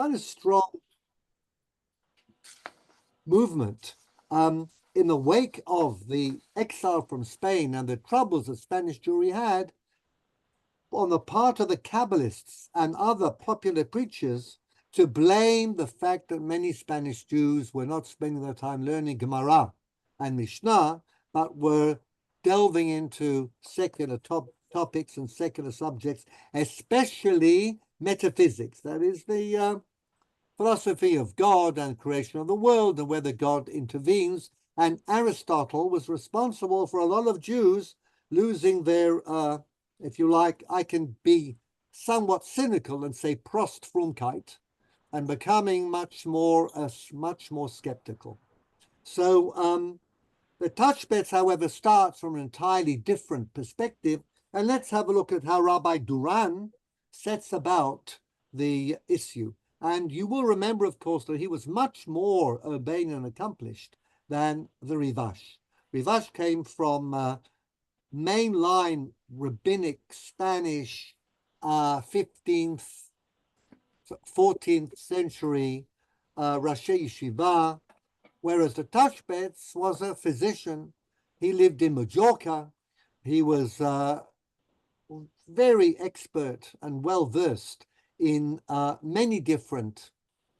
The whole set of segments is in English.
quite a strong movement in the wake of the exile from Spain and the troubles the Spanish Jewry had on the part of the Kabbalists and other popular preachers to blame the fact that many Spanish Jews were not spending their time learning Gemara and Mishnah, but were delving into secular topics and secular subjects, especially metaphysics. That is the philosophy of God and creation of the world and whether God intervenes. And Aristotle was responsible for a lot of Jews losing their, if you like, I can be somewhat cynical and say Prostfrumkeit, and becoming much more skeptical. So the Touchbets, however, starts from an entirely different perspective. And let's have a look at how Rabbi Duran sets about the issue. And you will remember, of course, that he was much more urbane and accomplished than the Rivash. Rivash came from mainline rabbinic Spanish 15th, 14th century Rashi Yeshiva, whereas the Touchbets was a physician. He lived in Majorca. He was very expert and well-versed in many different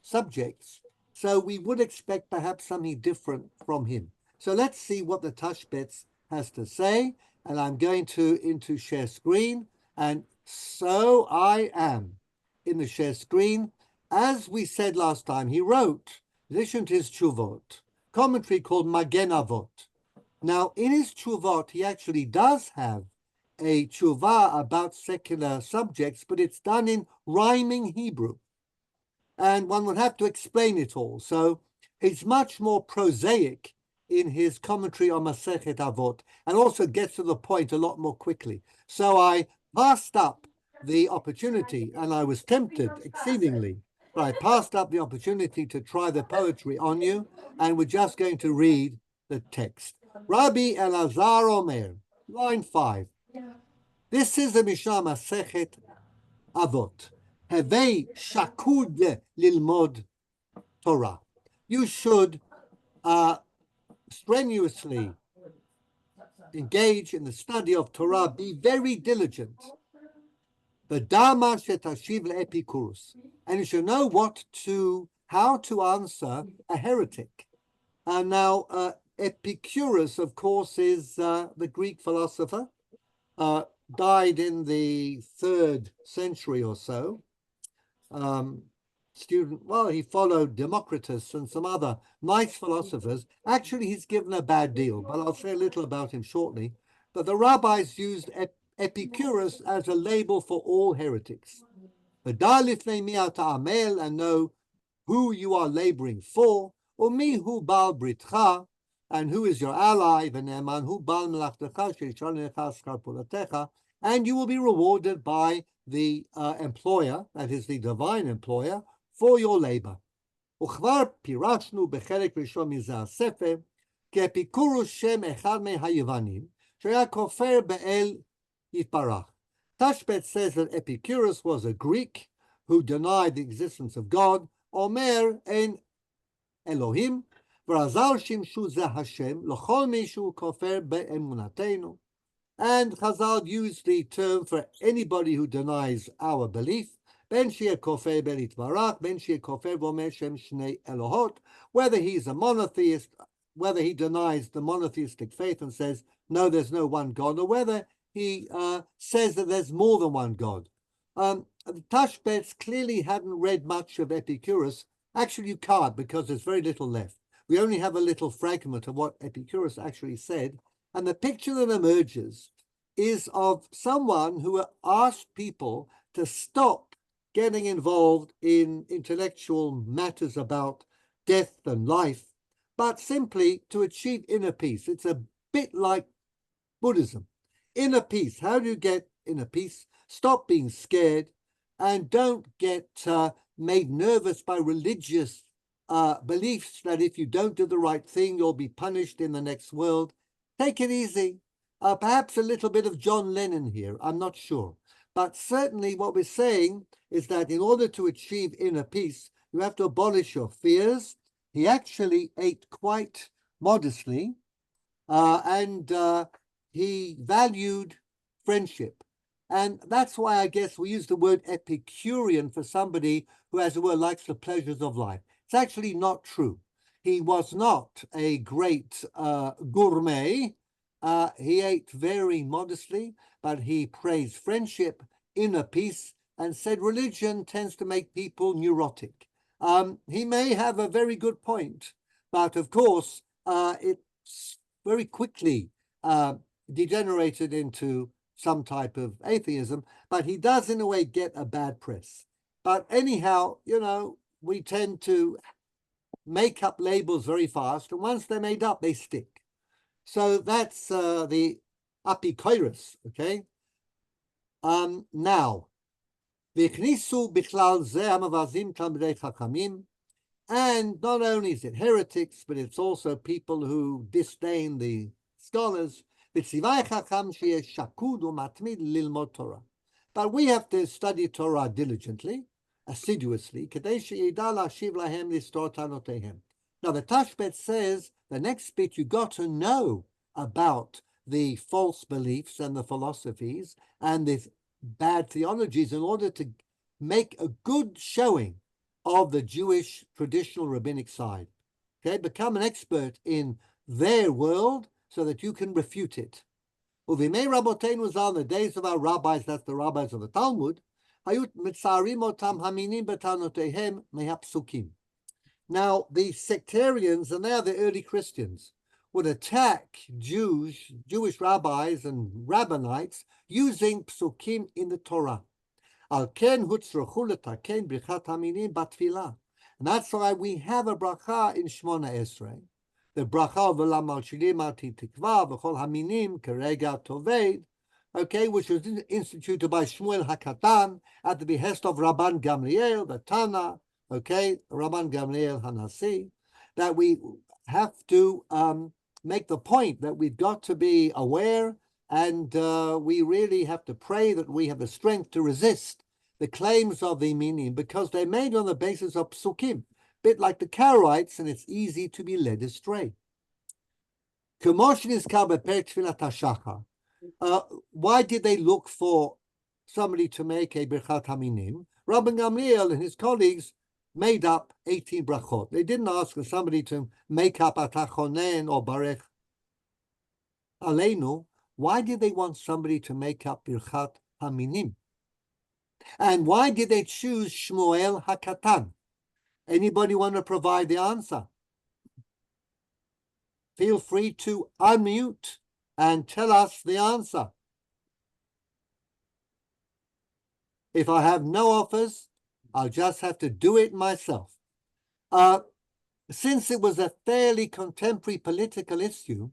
subjects. So we would expect perhaps something different from him. So let's see what the Touchbets has to say. And I'm going into share screen. And so I am in the share screen. As we said last time, he wrote, in addition to his Tshuvot, commentary called Magen Avot. Now, in his Tshuvot, he actually does have a tshuva about secular subjects, but it's done in rhyming Hebrew. And one would have to explain it all. So he's much more prosaic in his commentary on Masechet Avot, and also gets to the point a lot more quickly. So I passed up the opportunity, and I was tempted exceedingly, but I passed up the opportunity to try the poetry on you, and we're just going to read the text. Rabbi Elazar Omer, line 5. This is the Mishnah Masechet Avot. Hevei shakud lilmod Torah. You should strenuously engage in the study of Torah. Be very diligent. V'dama shetashiv le'epikurus. And you should know how to answer a heretic. And now, Epicurus, of course, is the Greek philosopher, died in the 3rd century or so. He followed Democritus and some other nice philosophers. Actually, he's given a bad deal, but I'll say a little about him shortly. But the rabbis used Epicurus as a label for all heretics. And know who you are laboring for, Umihu bal britcha, and who is your ally, and you will be rewarded by the employer, that is the divine employer, for your labor. וכבר פירשנו בחלק ראשון מזה הספר, כי אפיקורוס שם אחד מהיוונים, שהיה כופר באל יתברך. Touchbet says that Epicurus was a Greek who denied the existence of God, אומר אין אלוהים, ורז"ל שימשו זה השם, לכל מי שהוא כופר באמונתנו. And Chazal used the term for anybody who denies our belief, ben sheyeh kofer belit barach, ben sheyeh kofer v'omer shem shnei elohot, whether he's a monotheist, whether he denies the monotheistic faith and says, no, there's no one God, or whether he says that there's more than one God. The Touchbets clearly hadn't read much of Epicurus. Actually, you can't, because there's very little left. We only have a little fragment of what Epicurus actually said. And the picture that emerges is of someone who asked people to stop getting involved in intellectual matters about death and life, but simply to achieve inner peace. It's a bit like Buddhism. Inner peace. How do you get inner peace? Stop being scared and don't get made nervous by religious beliefs that if you don't do the right thing, you'll be punished in the next world. Take it easy. Perhaps a little bit of John Lennon here. I'm not sure. But certainly what we're saying is that in order to achieve inner peace, you have to abolish your fears. He actually ate quite modestly, and he valued friendship. And that's why I guess we use the word Epicurean for somebody who, as it were, likes the pleasures of life. It's actually not true. He was not a great gourmet. He ate very modestly, but he praised friendship, inner peace, and said religion tends to make people neurotic. He may have a very good point, but of course, it's very quickly degenerated into some type of atheism, but he does in a way get a bad press. But anyhow, we tend to make up labels very fast, and once they're made up, they stick. So that's the apikoros, okay? Now, והכניסו בכלל זה המבזים תלמידי חכמים, and not only is it heretics, but it's also people who disdain the scholars. But we have to study Torah diligently, assiduously. Now, the Tashbet says, the next bit you got to know about the false beliefs and the philosophies and the bad theologies in order to make a good showing of the Jewish traditional rabbinic side. Okay, become an expert in their world so that you can refute it. Uvimei Rabboteinu was on the days of our rabbis, that's the rabbis of the Talmud, hayut mitzarim otam haminim betanoteihem mehapsukim. Now, the sectarians, and they are the early Christians, would attack Jewish rabbis and rabbinites using psukim in the Torah. And that's why we have a bracha in Shmona Esrei, the bracha of V'la malshilim al tikva v'chol haminim kerega toved, okay, which was instituted by Shmuel HaKatan at the behest of Rabban Gamliel, the Tana, okay, Rabban Gamliel Hanasi, that we have to make the point that we've got to be aware, and we really have to pray that we have the strength to resist the claims of the minim, because they're made on the basis of psukim, bit like the Karaites, and it's easy to be led astray. Why did they look for somebody to make a birchat haminim? Rabban Gamliel and his colleagues made up 18 brachot. They didn't ask for somebody to make up atachonen or barech aleinu. Why did they want somebody to make up birchat haminim? And why did they choose Shmuel HaKatan? Anybody want to provide the answer? Feel free to unmute and tell us the answer. If I have no offers, I'll just have to do it myself. Since it was a fairly contemporary political issue,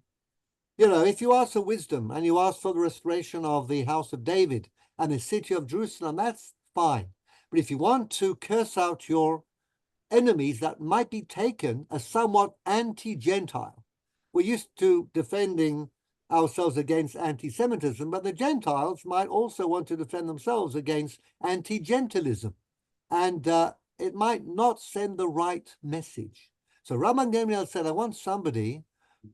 if you ask for wisdom and you ask for the restoration of the house of David and the city of Jerusalem, that's fine. But if you want to curse out your enemies that might be taken as somewhat anti-Gentile, we're used to defending ourselves against anti-Semitism, but the Gentiles might also want to defend themselves against anti-Gentilism. And it might not send the right message. So Rabban Gamliel said, I want somebody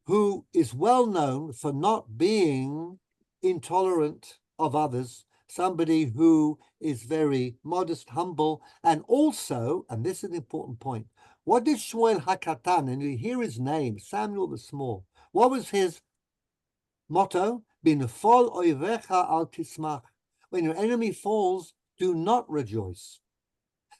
who is well known for not being intolerant of others, somebody who is very modest, humble, and also, and this is an important point, what did Shmuel HaKatan, and you hear his name, Samuel the Small, what was his motto? B'nefol oivecha al tismach. When your enemy falls, do not rejoice.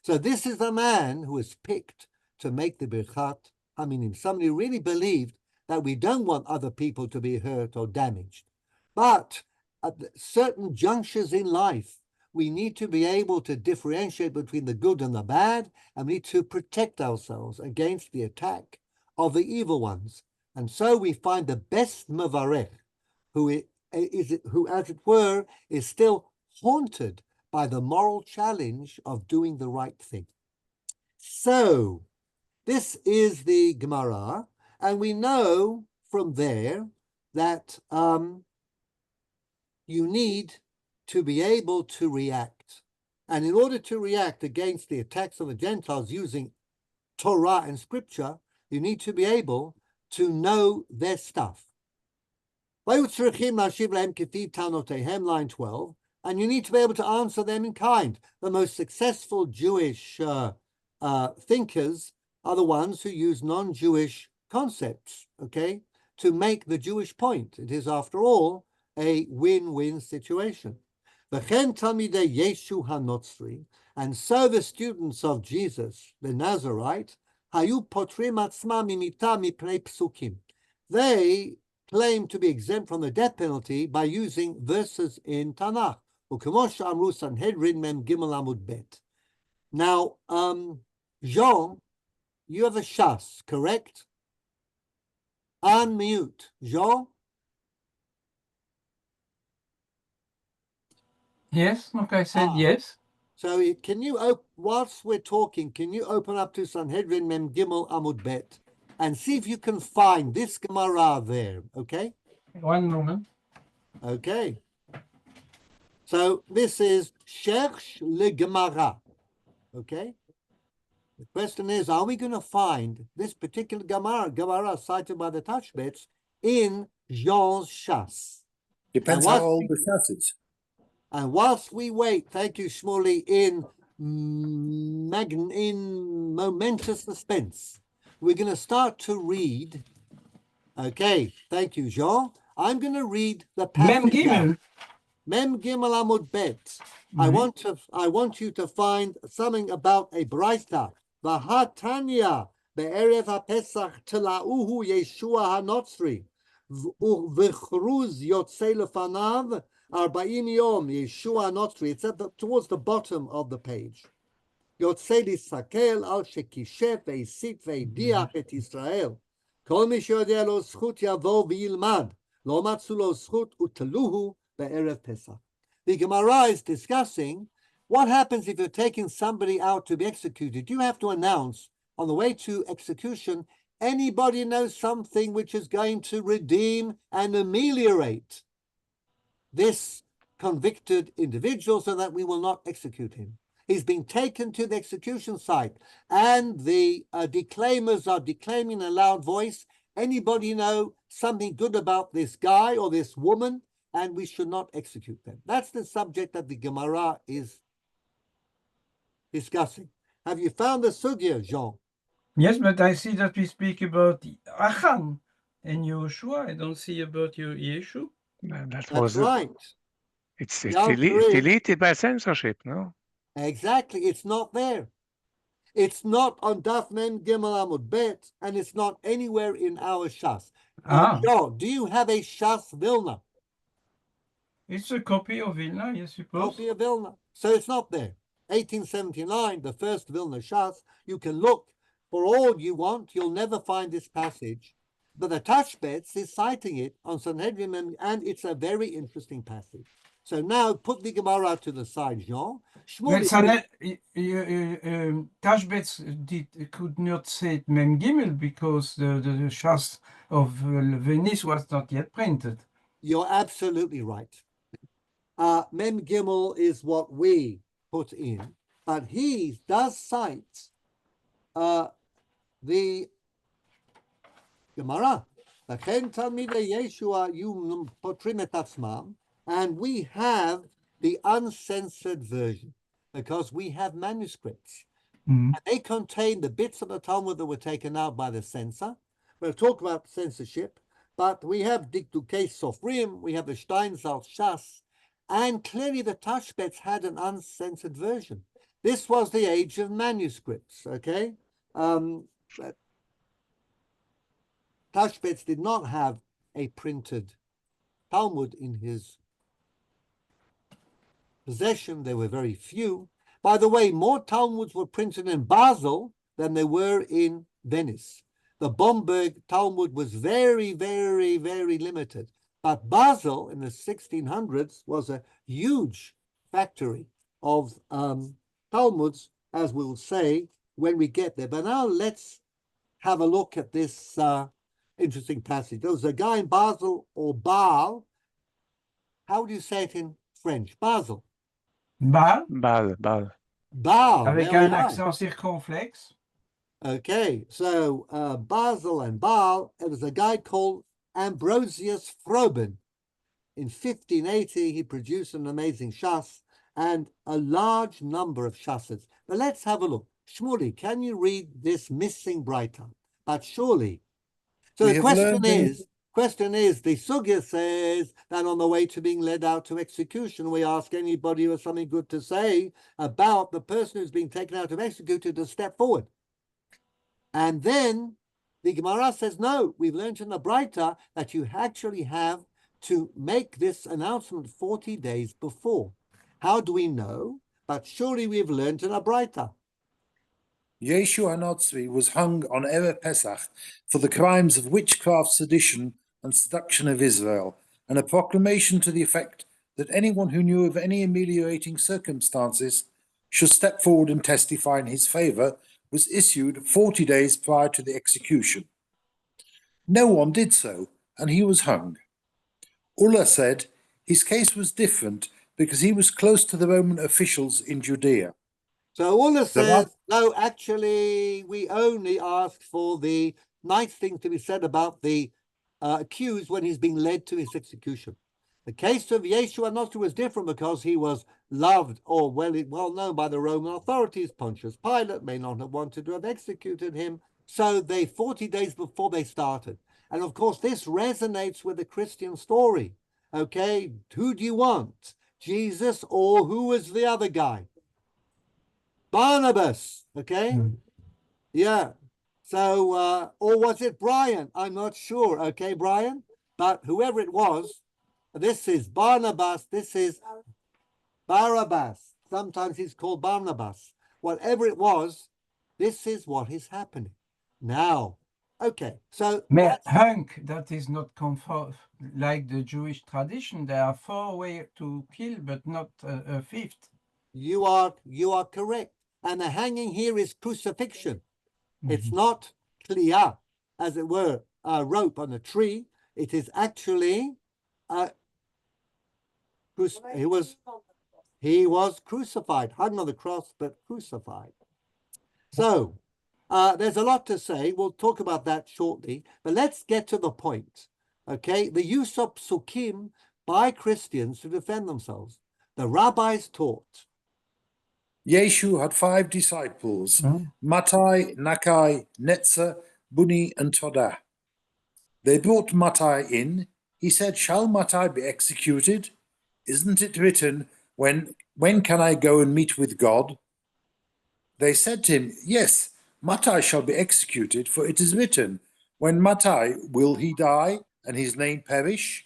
So this is the man who was picked to make the birchat haminim. Somebody who really believed that we don't want other people to be hurt or damaged. But at certain junctures in life, we need to be able to differentiate between the good and the bad, and we need to protect ourselves against the attack of the evil ones. And so we find the best mevarech, who, as it were, is still haunted by the moral challenge of doing the right thing. So this is the Gemara, and we know from there that you need to be able to react. And in order to react against the attacks of the Gentiles using Torah and scripture, you need to be able to know their stuff. Line 12, and you need to be able to answer them in kind. The most successful Jewish thinkers are the ones who use non-Jewish concepts, okay, to make the Jewish point. It is, after all, a win-win situation. And so the students of Jesus, the Nazarite, they claim to be exempt from the death penalty by using verses in Tanakh. Now, Jean, you have a shas, correct? Unmute. Jean? Yes, okay, I said yes. So can you, whilst we're talking, can you open up to Sanhedrin Mem Gimel Amud Bet and see if you can find this Gemara there, okay? One moment. Okay. So this is Cherche le Gemara, okay? The question is, are we going to find this particular Gemara cited by the Tashbetz in Jean's Shas? Depends how old the shas is. And whilst we wait, thank you, Shmuley, in momentous suspense, we're going to start to read. Okay, thank you, Jean. I'm going to read the passage. Mem Gimel. Mem Gimel Amud Bet. I want you to find something about a Braita. V'hatanya be'erev haPesach telauhu Yeshua hanotzri v'chruz yotzei lefanav 40 yom Yeshua hanotzri. It's towards the bottom of the page. Yotzei lisakel al shekishef ve'sit ve'diach et Yisrael. Kol mi she'odea lo zchut yavo v'yilmad. Lo matzu lo zchut uteluhu be'erev Pesach. The Gemara is discussing what happens if you're taking somebody out to be executed. You have to announce on the way to execution, anybody knows something which is going to redeem and ameliorate this convicted individual so that we will not execute him. He's been taken to the execution site and the declaimers are declaiming in a loud voice. Anybody know something good about this guy or this woman? And we should not execute them. That's the subject that the Gemara is discussing. Have you found the sugya, Jean? Yes, but I see that we speak about Achan and Yeshua. I don't see about Yeshu. That's right. It's deleted by censorship, no? Exactly. It's not there. It's not on Daf Mem Gimel Amud Bet, and it's not anywhere in our Shas. Jean, do you have a Shas Vilna? It's a copy of Vilna, yes, suppose. Copy of Vilna. So it's not there. 1879, the first Vilna Shas. You can look for all you want. You'll never find this passage. But the Tashbetz is citing it on Sanhedrin, and it's a very interesting passage. So now put the Gemara to the side, Jean. Tashbetz could not say it Mem Gimel because the Shas of Venice was not yet printed. You're absolutely right. Mem Gimel is what we put in, but he does cite the Gemara. And we have the uncensored version because we have manuscripts. And they contain the bits of the Talmud that were taken out by the censor. We'll talk about censorship, but we have Dikdukei Sofrim, we have the Steinsaltz Shas, and clearly the Tashbetz had an uncensored version. This was the age of manuscripts, okay? Tashbetz did not have a printed Talmud in his possession. There were very few. By the way, more Talmuds were printed in Basel than they were in Venice. The Bomberg Talmud was very, very, very limited. But Basel in the 1600s was a huge factory of Talmuds, as we'll say when we get there. But now let's have a look at this interesting passage. There was a guy in Basel, or Baal. How would you say it in French? Basel. Bal, Bal. Baal. avec There we un are. accent circonflexe. Okay, so Basel and Baal, it was a guy called Ambrosius Froben. In 1580, he produced an amazing shas and a large number of shasas. But let's have a look. Shmuley, can you read this missing brighter? But surely. So the question is, the Sugya says that on the way to being led out to execution, we ask anybody who has something good to say about the person who's being taken out to be executed to step forward. And then the Gemara says, no, we've learned in the Braita that you actually have to make this announcement 40 days before. How do we know? But surely we've learned in the Braita. Yeshu HaNotzri was hung on Erev Pesach for the crimes of witchcraft, sedition, and seduction of Israel, and a proclamation to the effect that anyone who knew of any ameliorating circumstances should step forward and testify in his favor was issued 40 days prior to the execution. No one did so, and he was hung. Ullah said his case was different because he was close to the Roman officials in Judea. So Ullah says, no, actually, we only asked for the nice thing to be said about the accused when he's being led to his execution. The case of Yeshu HaNotzri was different because he was loved or well known by the Roman authorities. Pontius Pilate may not have wanted to have executed him. So they 40 days before they started. And of course, this resonates with the Christian story. Okay, who do you want? Jesus or who was the other guy? Barnabas, okay? Yeah. So, or was it Brian? I'm not sure, okay, Brian? But whoever it was, this is Barnabas, this is Barabbas. Sometimes he's called Barnabas. Whatever it was, this is what is happening. Now, okay, so... Mais hunk, that is not like the Jewish tradition. There are 4 ways to kill, but not a fifth. You are correct. And the hanging here is crucifixion. It's not kliyah, as it were, a rope on a tree. It is actually he was crucified, hung on the cross, but crucified. So there's a lot to say. We'll talk about that shortly, but let's get to the point. Okay, the use of psukim by Christians to defend themselves. The rabbis taught. Yeshu had 5 disciples, Mattai, Nakai, Netzer, Buni, and Todah. They brought Mattai in. He said, shall Mattai be executed? Isn't it written, when can I go and meet with God? They said to him, yes, Mattai shall be executed, for it is written, when Mattai will he die, and his name perish?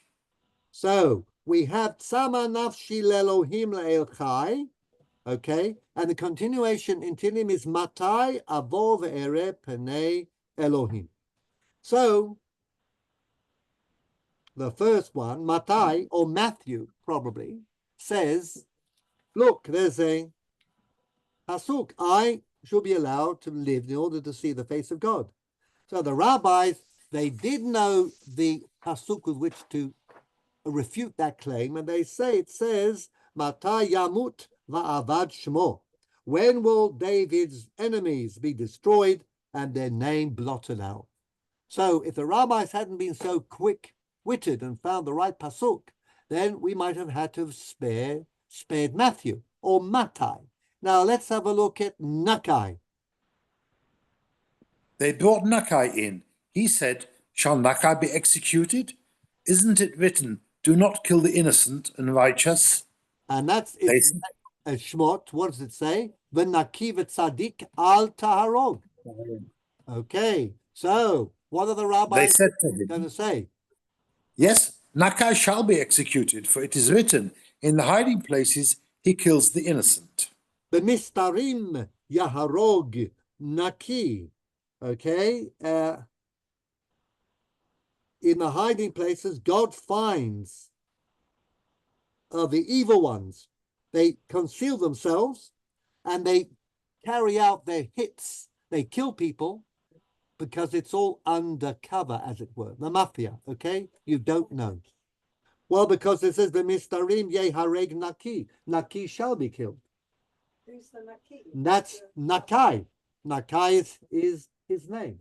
So we have Tzama nafshi lelohim le'el chai. Okay, and the continuation in Tehillim is Matai avo ve'ere penei Elohim. So the first one, Matai or Matthew probably says, look, there's a pasuk. I should be allowed to live in order to see the face of God. So the rabbis, they did know the pasuk with which to refute that claim, and they say it says Matai yamut va'avad shmo. When will David's enemies be destroyed and their name blotted out? So if the rabbis hadn't been so quick-witted and found the right pasuk, then we might have had to have spared Matthew or Mattai. Now let's have a look at Nakai. They brought Nakai in. He said, shall Nakai be executed? Isn't it written, do not kill the innocent and righteous? And that's a Shmot. What does it say? V'naki v'tzadik al taharog. Okay, so what are the rabbis going to say? Yes, Nakai shall be executed, for it is written, in the hiding places he kills the innocent. B'mistarim yaharog naki. Okay, in the hiding places, God finds the evil ones. They conceal themselves and they carry out their hits. They kill people because it's all undercover, as it were. The mafia, okay? You don't know. Well, because it says the mistarim yehareg naki. Naki shall be killed. Who's the Naki? That's Nakai. Nakai is his name.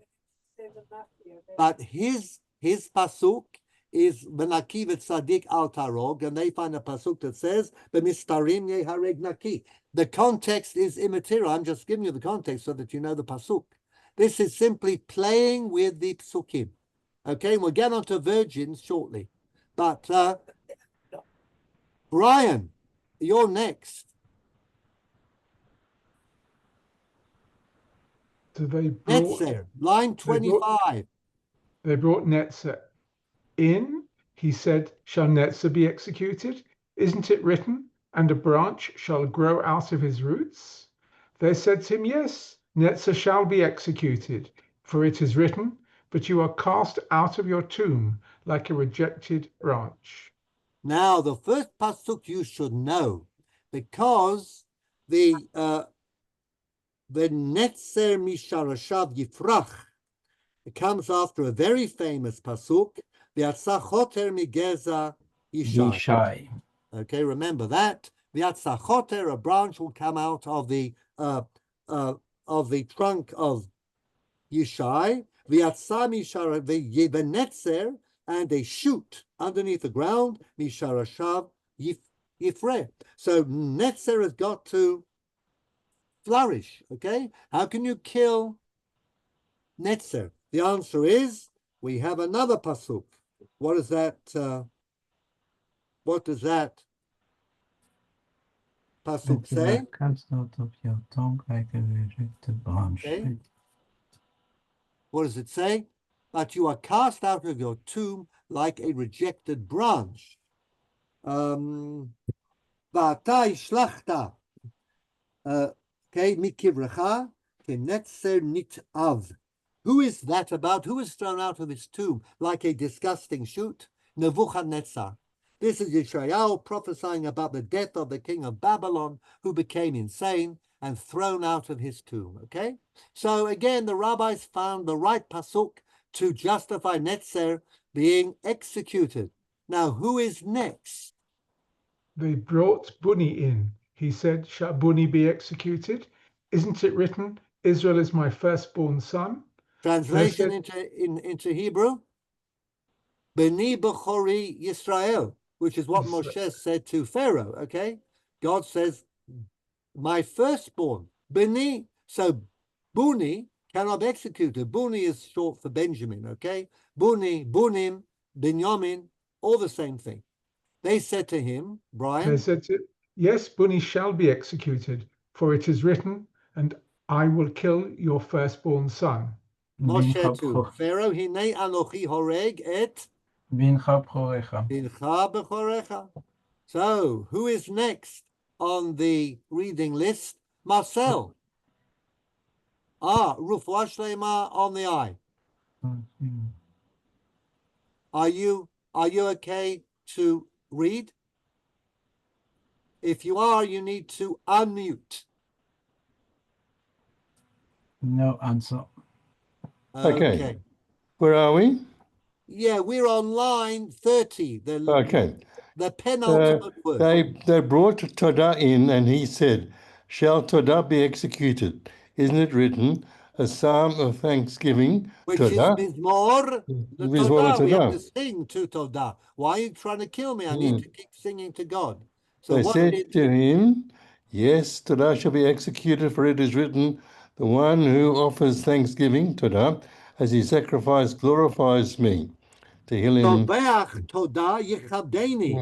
But his pasuk is Benaki v'tzadik al tarog, and they find a pasuk that says b'mistarim yehareg naki. The context is immaterial. I'm just giving you the context so that you know the pasuk. This is simply playing with the psukim. Okay, we'll get onto virgins shortly. But Brian, you're next. So they brought Netzer, line 25. They brought Netzer in. He said, "Shall Netzer be executed? Isn't it written, and a branch shall grow out of his roots?" They said to him, "Yes, Netzer shall be executed, for it is written, but you are cast out of your tomb like a rejected branch." Now, the first pasuk you should know, because the Netzer misharashav yifrach, it comes after a very famous pasuk, v'yatzachoter migeza yishai. Yishai. Okay, remember that. V'yatzachoter, a branch will come out of the trunk of Yishai. V'yatza mishara v'netzer, and a shoot underneath the ground, misharashav yifreh. So Netzer has got to flourish, okay? How can you kill Netzer? The answer is, we have another pasuk. What is that? What does that pasuk say? Cast out of your tongue like a rejected branch. Okay. What does it say? But you are cast out of your tomb like a rejected branch. Va'ata ishlachta. Okay, mikivrecha kenetzer nitav. Who is that about? Who is thrown out of his tomb like a disgusting shoot? Nebuchadnezzar. This is Yeshayahu prophesying about the death of the king of Babylon, who became insane and thrown out of his tomb. Okay, so again, the rabbis found the right pasuk to justify Netzer being executed. Now, who is next? They brought Bunni in. He said, "Shall Bunni be executed? Isn't it written, Israel is my firstborn son?" Translation into Hebrew, Beni Bechori Yisrael, which is what Moshe said to Pharaoh, okay? God says, my firstborn, Beni. So Buni cannot be executed. Buni is short for Benjamin, okay? Buni, Bunim, Binyamin, all the same thing. They said to him, Brian? They said, "Yes, Bunni shall be executed, for it is written, and I will kill your firstborn son." Moshe to Pharaoh, Hinei Anochi Horeg et Bincha b'chorecha. Bincha b'chorecha. So, who is next on the reading list? Marcel. Rufuah Shlema on the eye. Are you okay to read? If you are, you need to unmute. No answer. Okay. Where are we? Yeah, we're on line 30. Okay. The penultimate word. They brought Todah in, and he said, "Shall Todah be executed? Isn't it written, a psalm of thanksgiving, Which Todah?" is Mizmor the Mizmor Todah. We have to Todah. sing to Todah. Why are you trying to kill me? I need to keep singing to God. So They what said to him, "Yes, Todah shall be executed, for it is written, the one who offers thanksgiving, Todah, as he sacrifice glorifies me." To heal him. Todah yichabdeni.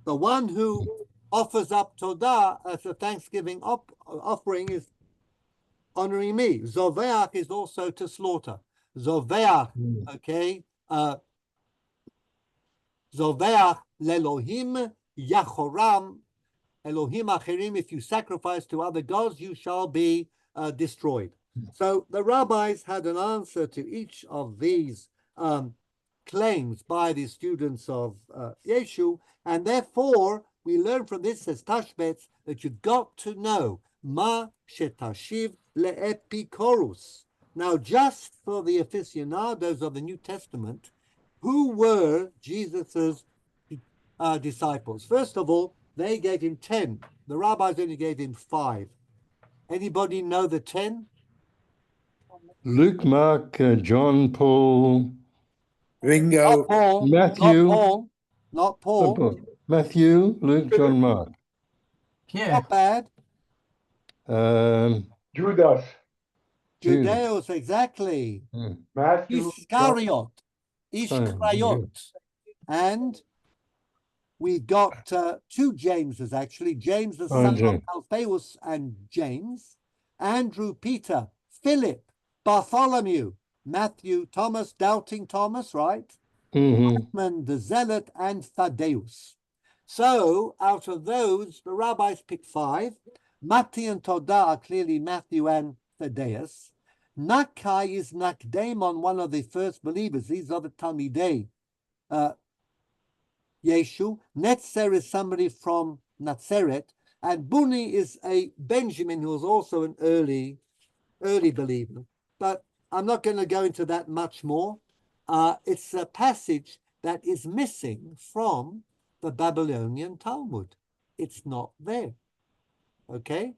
The one who offers up Todah as a thanksgiving offering is honoring me. Zoveach is also to slaughter. Zoveach, okay? Zoveach lelohim yachoram. Elohim acherim, if you sacrifice to other gods, you shall be destroyed. So the rabbis had an answer to each of these claims by the students of Yeshu, and therefore we learn from this, says Tashbetz, that you've got to know ma shetashiv leepikorus. Now, just for the aficionados of the New Testament, who were Jesus's disciples. First of all, they gave him 10. The rabbis only gave him 5. Anybody know the 10? Luke, Mark, John, Paul, Ringo. Not Paul. Matthew. Not Paul. Not Paul. Matthew, Luke, John, Mark. Yeah. Not bad. Judas, Judeus, exactly. Matthew, Iscariot. Ishkariot. And we got 2 Jameses, actually. James, the son of Alphaeus, and James. Andrew, Peter, Philip, Bartholomew, Matthew, Thomas, doubting Thomas, right? Simon the Zealot, and Thaddeus. So out of those, the rabbis picked 5. Matti and Todah are clearly Matthew and Thaddeus. Nakkai is Nakdaimon, one of the first believers. These are the Talmidei Yeshu. Netzer is somebody from Nazareth. And Buni is a Benjamin who was also an early believer. But I'm not going to go into that much more. It's a passage that is missing from the Babylonian Talmud. It's not there. Okay?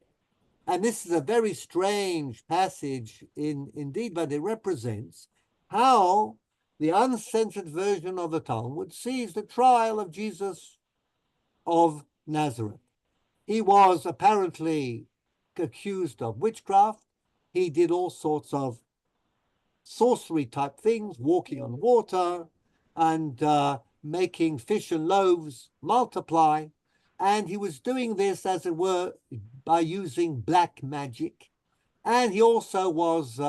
And this is a very strange passage indeed, but it represents how the uncensored version of the Talmud sees the trial of Jesus of Nazareth. He was apparently accused of witchcraft. He did all sorts of sorcery type things, walking on water and making fish and loaves multiply. And he was doing this, as it were, by using black magic. And he also was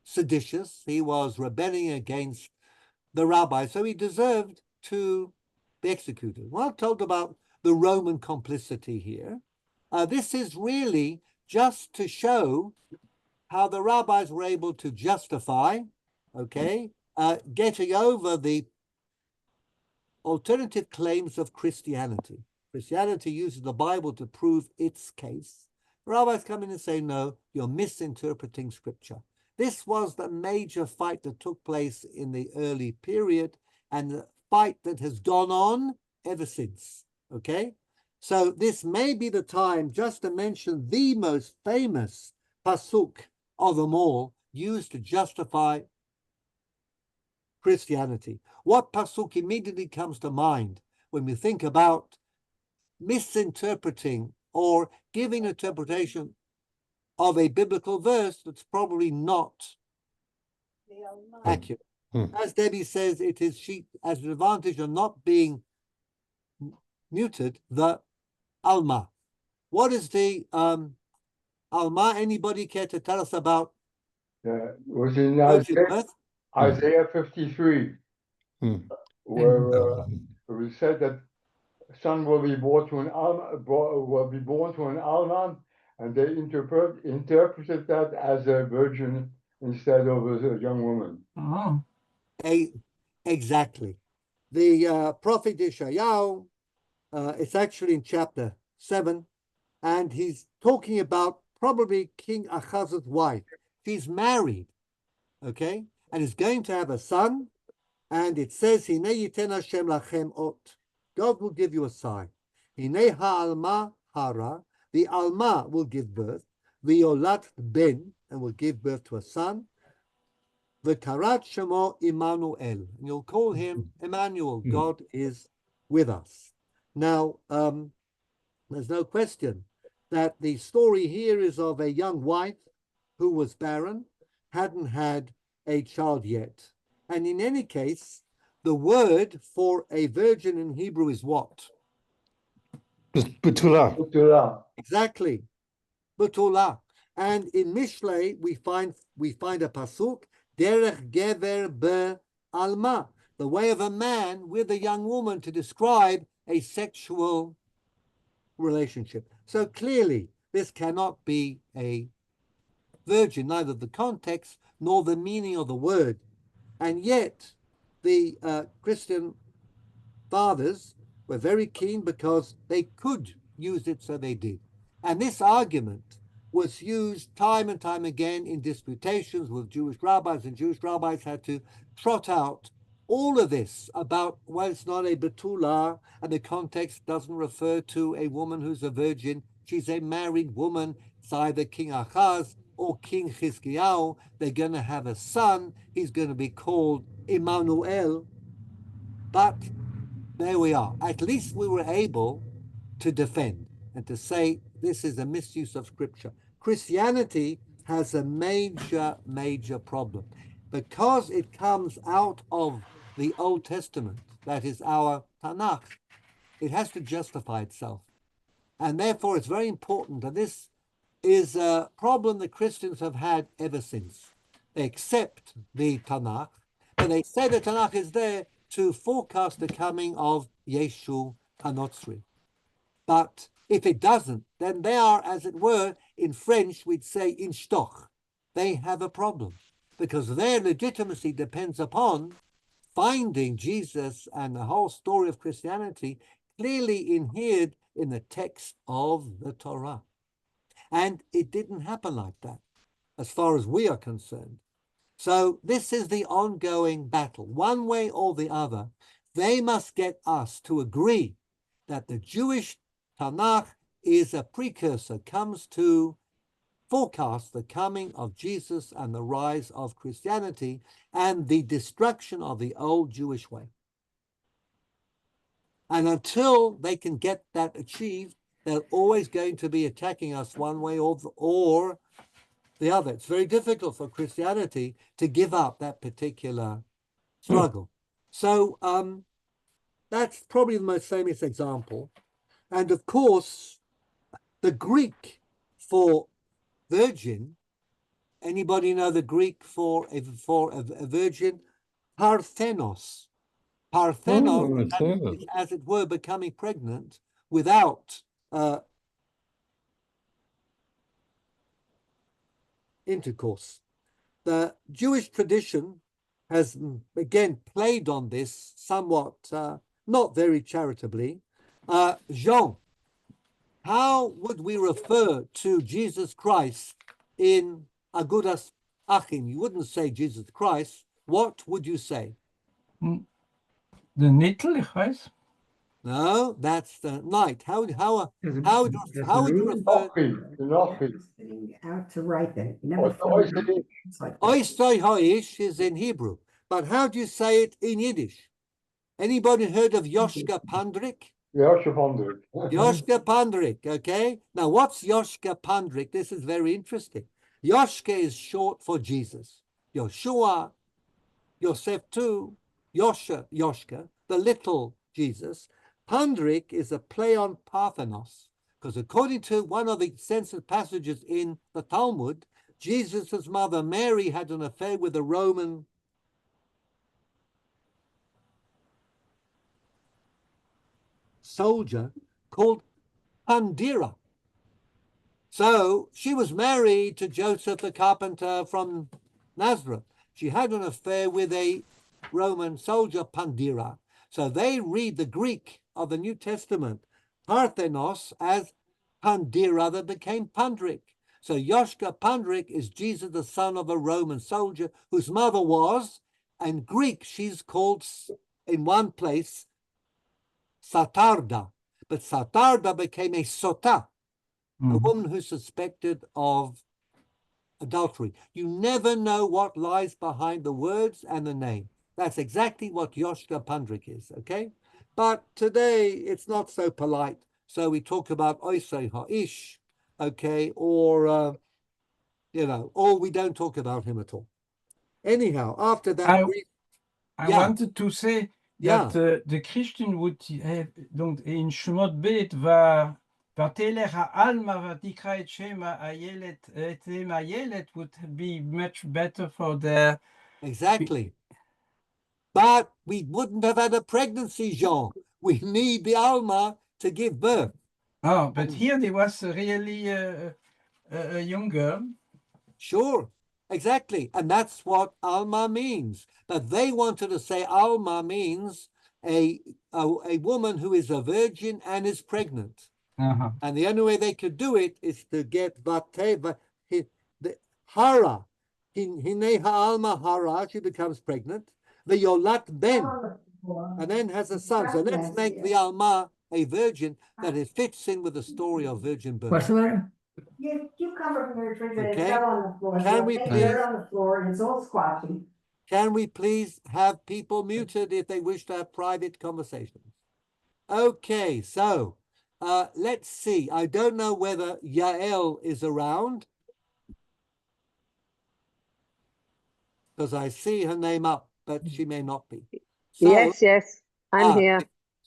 seditious. He was rebelling against the rabbi. So he deserved to be executed. Well, told about the Roman complicity here. This is really just to show how the rabbis were able to justify, getting over the alternative claims of Christianity. Christianity uses the Bible to prove its case. Rabbis come in and say, no, you're misinterpreting scripture. This was the major fight that took place in the early period and the fight that has gone on ever since, okay? So this may be the time just to mention the most famous pasuk of them all used to justify Christianity. What pasuk immediately comes to mind when we think about misinterpreting or giving interpretation of a biblical verse that's probably not accurate? As Debbie says, it is she as an advantage of not being muted, the Alma. What is the Alma? Anybody care to tell us about was in birth? Isaiah 53, where it was said that son will be born to an Alma, and they interpreted that as a virgin instead of a young woman. Oh. Exactly. The prophet Yeshayahu, it's actually in chapter 7, and he's talking about probably King Ahaz's wife. She's married, okay, and is going to have a son, and it says, Hine yiten Hashem lachem ot. God will give you a sign. Hine ha'alma hara. The alma will give birth. V'yolat ben, and will give birth to a son. V'karat shemo Immanuel. And you'll call him Emmanuel. God is with us. Now, there's no question that the story here is of a young wife who was barren, hadn't had a child yet. And in any case, the word for a virgin in Hebrew is what? Betula. Exactly. Betula. And in Mishlei, we find a pasuk, derech gever be'alma, the way of a man with a young woman, to describe a sexual relationship. So clearly, this cannot be a virgin, neither the context nor the meaning of the word. And yet, the Christian fathers were very keen because they could use it, so they did. And this argument was used time and time again in disputations with Jewish rabbis, and Jewish rabbis had to trot out all of this about, well, it's not a betula, and the context doesn't refer to a woman who's a virgin. She's a married woman. It's either King Achaz or King Chizkiyahu. They're going to have a son. He's going to be called Emmanuel. But there we are. At least we were able to defend and to say this is a misuse of scripture. Christianity has a major problem because it comes out of the Old Testament, that is our Tanakh. It has to justify itself. And therefore, it's very important. And this is a problem that Christians have had ever since. They accept the Tanakh, but they say the Tanakh is there to forecast the coming of Yeshu HaNotzri. But if it doesn't, then they are, as it were, in French, we'd say in stoch. They have a problem because their legitimacy depends upon finding Jesus and the whole story of Christianity clearly inhered in the text of the Torah. And it didn't happen like that, as far as we are concerned. So this is the ongoing battle. One way or the other, they must get us to agree that the Jewish Tanakh is a precursor, comes to forecast the coming of Jesus and the rise of Christianity and the destruction of the old Jewish way. And until they can get that achieved, they're always going to be attacking us one way or the other. It's very difficult for Christianity to give up that particular struggle. So that's probably the most famous example. And of course, the Greek for virgin, anybody know the Greek for a virgin? Parthenos. Parthenos, is, as it were, becoming pregnant without intercourse. The Jewish tradition has, again, played on this somewhat, not very charitably. Jean, how would we refer to Jesus Christ in Agudas Achim? You wouldn't say Jesus Christ. What would you say? The Nittlichreis? No, that's the night. How would you refer? Out to write that. Oisoi Hoish is in Hebrew, but how do you say it in Yiddish? Anybody heard of Yoshka Pandrik? Yoshka Pandrik. Yoshka Pandrik, okay? Now, what's Yoshka Pandrik? This is very interesting. Yoshka is short for Jesus. Yoshua, Yosef too, Yoshka, the little Jesus. Pandrik is a play on Parthenos, because according to one of the censored passages in the Talmud, Jesus' mother Mary had an affair with a Roman soldier called Pandira. So she was married to Joseph the carpenter from Nazareth. She had an affair with a Roman soldier, Pandira. So they read the Greek of the New Testament, Parthenos, as Pandira that became Pandrik. So Yoshka Pandrik is Jesus, the son of a Roman soldier whose mother was, in Greek, she's called in one place Satarda. But Satarda became a Sota, a woman who's suspected of adultery. You never know what lies behind the words and the name. That's exactly what Yoshka Pandrik is, okay? But today it's not so polite. So we talk about Oisei Ha'ish, okay, or, or we don't talk about him at all. Anyhow, after that, I wanted to say that the Christian would have, donc, in Shemot Bet, Vatelech ha'alma v'tikra et shema ayelet et ayelet would be much better for their... Exactly. But we wouldn't have had a pregnancy, Jean. We need the Alma to give birth. Oh, but here there was really a young girl. Sure, exactly. And that's what Alma means. But they wanted to say Alma means a woman who is a virgin and is pregnant. And the only way they could do it is to get the Hara. Hine ha'alma hara, she becomes pregnant. the Yolat Ben, and then has a son. So let's make the Alma a virgin that it fits in with the story of virgin birth. What's the matter? You come from the refrigerator, it's Okay. not on the floor. Can we They please- dirt on the floor and it's all squashy. Can we please have people muted if they wish to have private conversations? Okay, so let's see. I don't know whether Yael is around, because I see her name up, but she may not be. So, Yes, I'm here.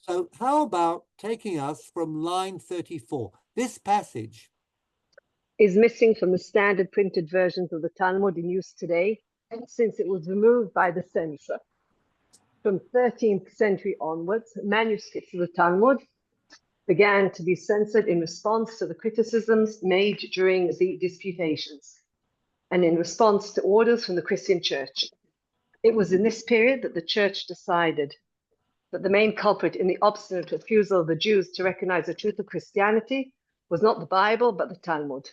So how about taking us from line 34? This passage Is missing from the standard printed versions of the Talmud in use today, since it was removed by the censor. From 13th century onwards, manuscripts of the Talmud began to be censored in response to the criticisms made during the disputations and in response to orders from the Christian Church. It was in this period that the Church decided that the main culprit in the obstinate refusal of the Jews to recognize the truth of Christianity was not the Bible, but the Talmud.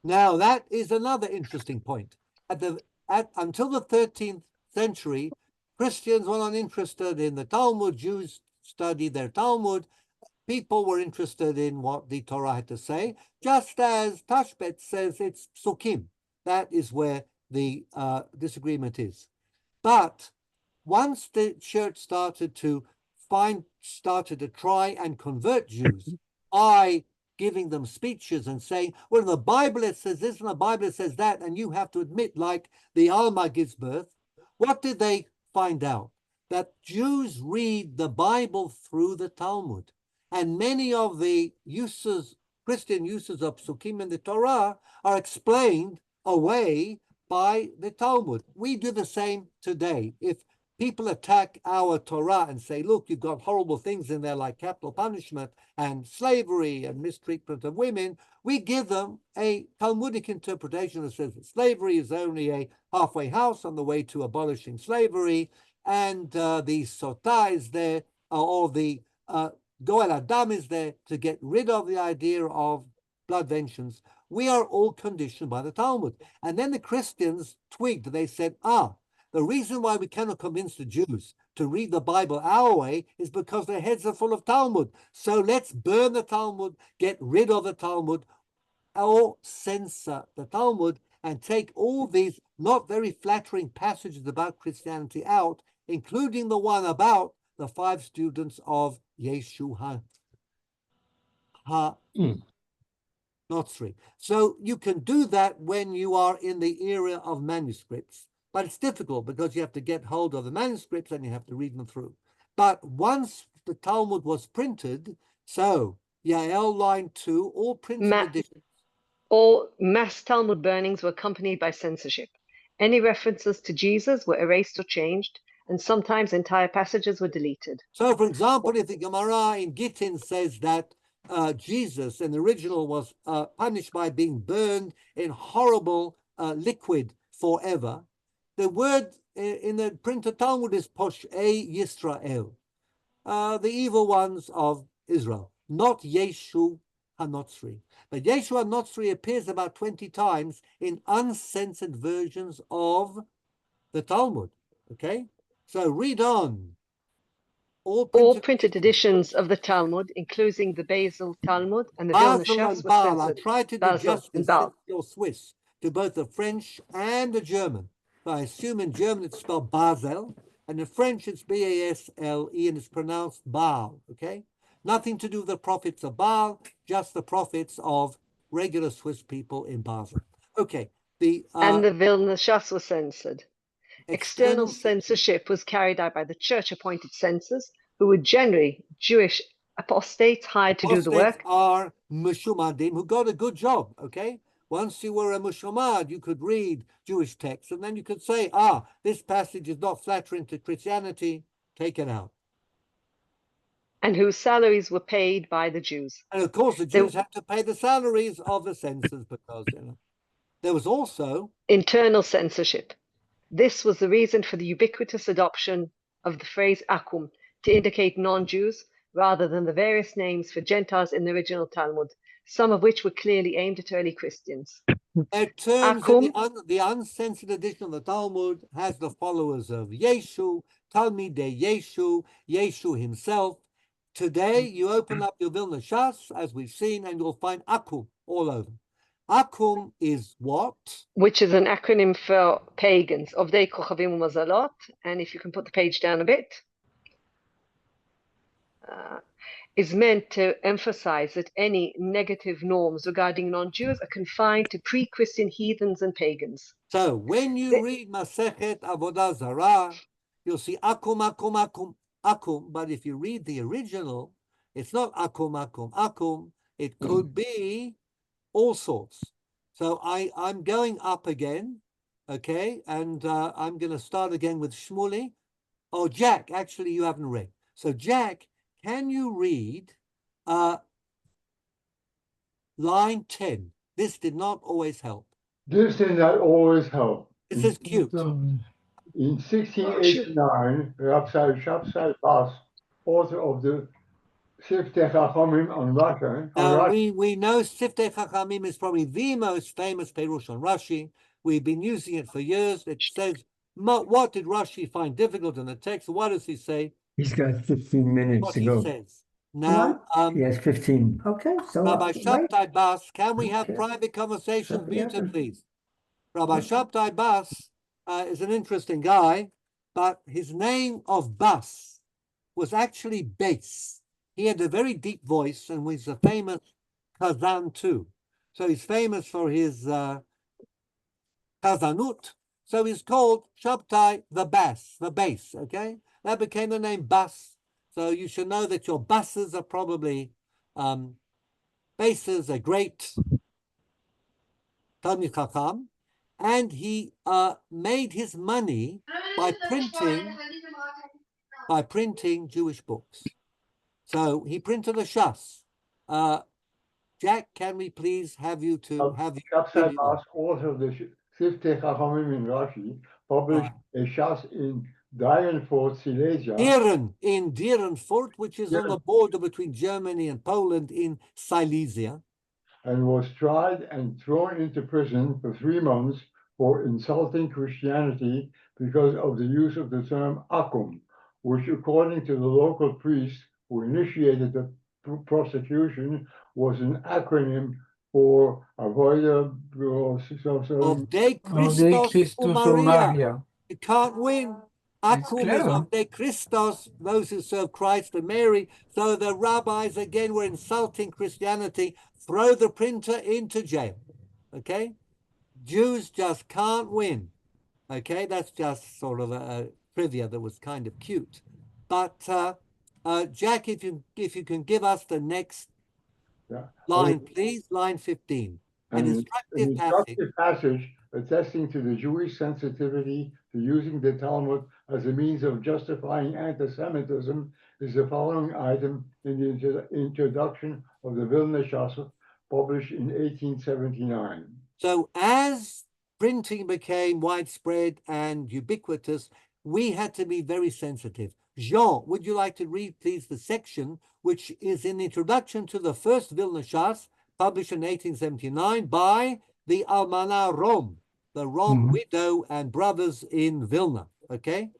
Now, that is another interesting point. Until the 13th century, Christians were not interested in the Talmud. Jews studied their Talmud. People were interested in what the Torah had to say, just as Tashbet says it's psukim. That is where the disagreement is. But once the church started to try and convert Jews by giving them speeches and saying, well, in the Bible it says this, and the Bible it says that, and you have to admit, like the Alma gives birth. What did they find out? That Jews read the Bible through the Talmud. And many of the Christian uses of psukim in the Torah are explained away by the Talmud. We do the same today. If people attack our Torah and say, look, you've got horrible things in there like capital punishment and slavery and mistreatment of women, we give them a Talmudic interpretation that says that slavery is only a halfway house on the way to abolishing slavery, and the sotah is there, or the Goel Adam is there to get rid of the idea of blood vengeance. We are all conditioned by the Talmud. And then the Christians twigged. They said, the reason why we cannot convince the Jews to read the Bible our way is because their heads are full of Talmud. So let's burn the Talmud, get rid of the Talmud, or censor the Talmud and take all these not very flattering passages about Christianity out, including the one about the 5 students of Yeshu HaNotzri. So you can do that when you are in the era of manuscripts. But it's difficult because you have to get hold of the manuscripts and you have to read them through. But once the Talmud was printed, so Yael line 2, all printed editions. All mass Talmud burnings were accompanied by censorship. Any references to Jesus were erased or changed, and sometimes entire passages were deleted. So, for example, if the Gemara in Gittin says that Jesus in the original was punished by being burned in horrible liquid forever, the word in the printed Talmud is Posh'ei Yisrael, the evil ones of Israel, not Yeshu HaNotzri. But Yeshu HaNotzri appears about 20 times in uncensored versions of the Talmud. Okay? So read on. All printed editions of the Talmud, including the Basel Talmud and the Vilna Shas, were Baal. censored. I tried to do justice, since you're Swiss, to both the French and the German. So I assume in German it's spelled Basel, and in French it's B-A-S-L-E, and it's pronounced Baal, okay? Nothing to do with the prophets of Baal, just the prophets of regular Swiss people in Basel. Okay. And the Vilna Shas was censored. External censorship was carried out by the church-appointed censors, who were generally Jewish apostates hired to do the work. Are Mushumadim who got a good job, okay? Once you were a Mushumad, you could read Jewish texts, and then you could say, this passage is not flattering to Christianity, take it out. And whose salaries were paid by the Jews. And of course, the Jews had to pay the salaries of the censors because, there was also internal censorship. This was the reason for the ubiquitous adoption of the phrase akum to indicate non-Jews rather than the various names for Gentiles in the original Talmud, some of which were clearly aimed at early Christians. Their terms in Akum, the uncensored edition of the Talmud has the followers of Yeshu, Talmidei Yeshu, Yeshu himself. Today, you open up your Vilna Shas, as we've seen, and you'll find Akum all over. Akum is what? which is an acronym for pagans, Ovdei Kochavim Umazalot. And if you can put the page down a bit, is meant to emphasize that any negative norms regarding non-Jews are confined to pre-Christian heathens and pagans. So when you read Masechet Avodah Zarah, you'll see Akum, Akum, Akum, Akum. But if you read the original, it's not Akum, Akum, Akum. It could be all sorts. So I'm going up again, okay? And I'm going to start again with Shmuley. Oh, Jack, actually, you haven't read. So Jack, can you read line 10? This did not always help. This did not always help. This is cute. In 1689, Rabbi Shabtai Bas, author of the Siftei Chachamim on Rashi. Now, we know Siftei Chachamim is probably the most famous Perush on Rashi. We've been using it for years. It says, what did Rashi find difficult in the text? What does he say? He's got 15 minutes What to he go. says. Now, He has 15. Okay, so. Rabbi Shabtai Bas, can we have Okay. private conversations Yeah. muted, please? Rabbi Shabtai Bas is an interesting guy, but his name of Bas was actually bass. He had a very deep voice and was a famous Kazan too. So he's famous for his Kazanut. So he's called Shabtai the bass, okay? That became the name Bas. So you should know that your basses are probably basses, a great Talmid Chacham. And he made his money by printing Jewish books. So he printed a Shas. Jack, can we please have you to have you? Shabtai Bas, author of the Siftei Chachamim in Rashi, published a Shas in Dierenfurt, Silesia. In Dierenfurt, which is on the border between Germany and Poland in Silesia. And was tried and thrown into prison for 3 months for insulting Christianity because of the use of the term Akum, which, according to the local priest who initiated the prosecution, was an acronym for Avoida Ovdei Christos Maria. You can't win. Akum is Ovdei Christos, those who serve Christ and Mary. So the rabbis again were insulting Christianity. Throw the printer into jail. Okay? Jews just can't win. Okay? That's just sort of a trivia that was kind of cute. But Jack, if you can give us the next line, please, line 15. An instructive passage attesting to the Jewish sensitivity to using the Talmud as a means of justifying anti-Semitism is the following item in the introduction of the Vilna Shas, published in 1879. So as printing became widespread and ubiquitous, we had to be very sensitive. Jean, would you like to read, please, the section which is in the introduction to the first Vilna Shas, published in 1879 by the Almana Rom, the Rom widow and brothers in Vilna, okay?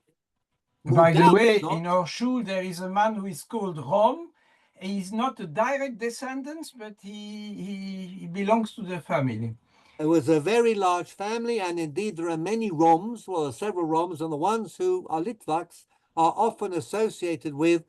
By the way, in our shul, there is a man who is called Rom. He's not a direct descendant, but he belongs to the family. It was a very large family, and indeed there are many Roms, well, several Roms, and the ones who are Litvaks are often associated with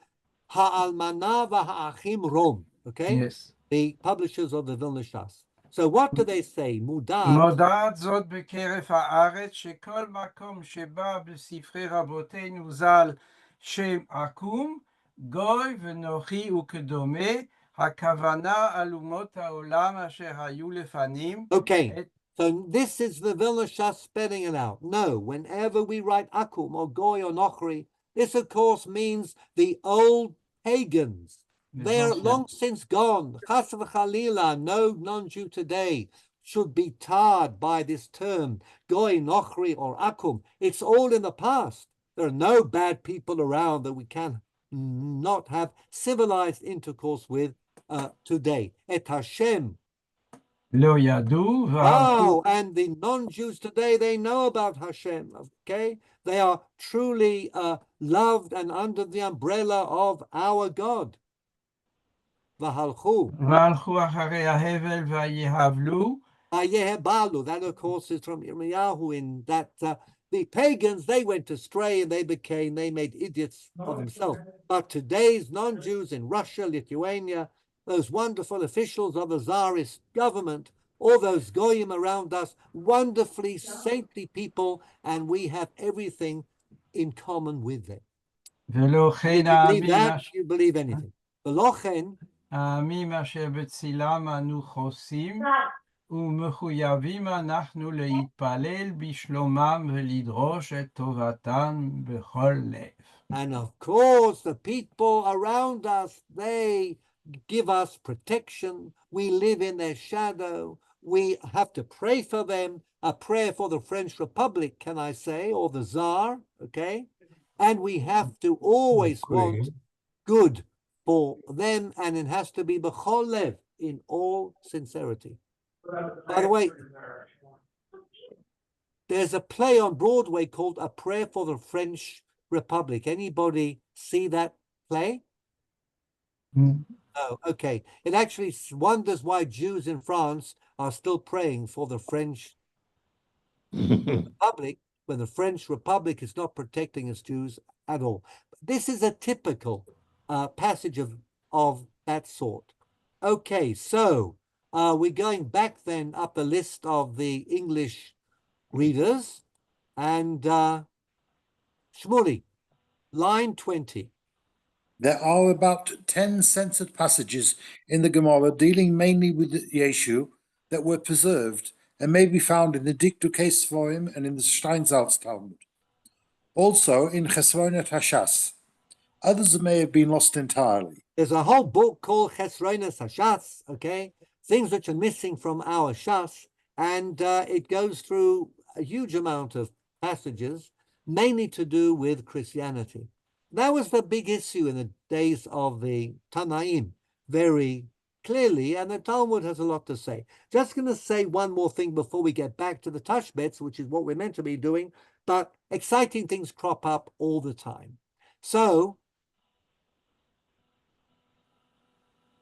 Ha'almana v'ha'achim Rom, okay? Yes. The publishers of the Vilna Shas. So what do they say? מודעת זאת בקרב הארץ שכל מקום שבא בספרי רבותינו ז"ל שם עקום, גוי ונוחי וכדומה, הכוונה על אומות העולם אשר היו לפנים. Okay, so this is the Vilna Shas spelling it out. No, whenever we write Akum or Goy or Nochri, this of course means the old pagans. They're long since gone. Chas v'chalila, no non-Jew today should be tarred by this term, Goy, Nochri, or Akum. It's all in the past. There are no bad people around that we can not have civilized intercourse with today. Et Hashem. Lo yadu Oh, and the non-Jews today, they know about Hashem, okay? They are truly loved and under the umbrella of our God. V'halchu. V'alchu acharei hahevel v'yihavlu. That, of course, is from Yirmiyahu, in that the pagans, they went astray and they made idiots of themselves. But today's non-Jews in Russia, Lithuania, those wonderful officials of the Tsarist government, all those goyim around us, wonderfully saintly people, and we have everything in common with them. You believe that? You believe anything. V'lochen, העמים אשר בצילם אנו חוסים, ומחויבים אנחנו להתפלל בשלומם ולדרוש את טובתם בכל לב. And of course, the people around us, they give us protection. We live in their shadow. We have to pray for them. A prayer for the French Republic, can I say, or the Tsar, okay? And we have to always want good for them, and it has to be b'chol lev, in all sincerity. By the way, there's a play on Broadway called A Prayer for the French Republic. Anybody see that play? Oh, okay. It actually wonders why Jews in France are still praying for the French Republic when the French Republic is not protecting its Jews at all. This is a typical passage of that sort. Okay, so we're going back then up the list of the English readers, and Shmuley, line 20. There are about 10 censored passages in the Gemara dealing mainly with the Yeshu that were preserved and may be found in the Dikdukei Sforim and in the Steinsaltz Talmud. Also in Chesronet Hashas. Others may have been lost entirely. There's a whole book called Chesronet Hashas, okay? Things which are missing from our Shas, and it goes through a huge amount of passages, mainly to do with Christianity. That was the big issue in the days of the Tanaim, very clearly, and the Talmud has a lot to say. Just going to say one more thing before we get back to the Tashbetz, which is what we're meant to be doing, but exciting things crop up all the time. So,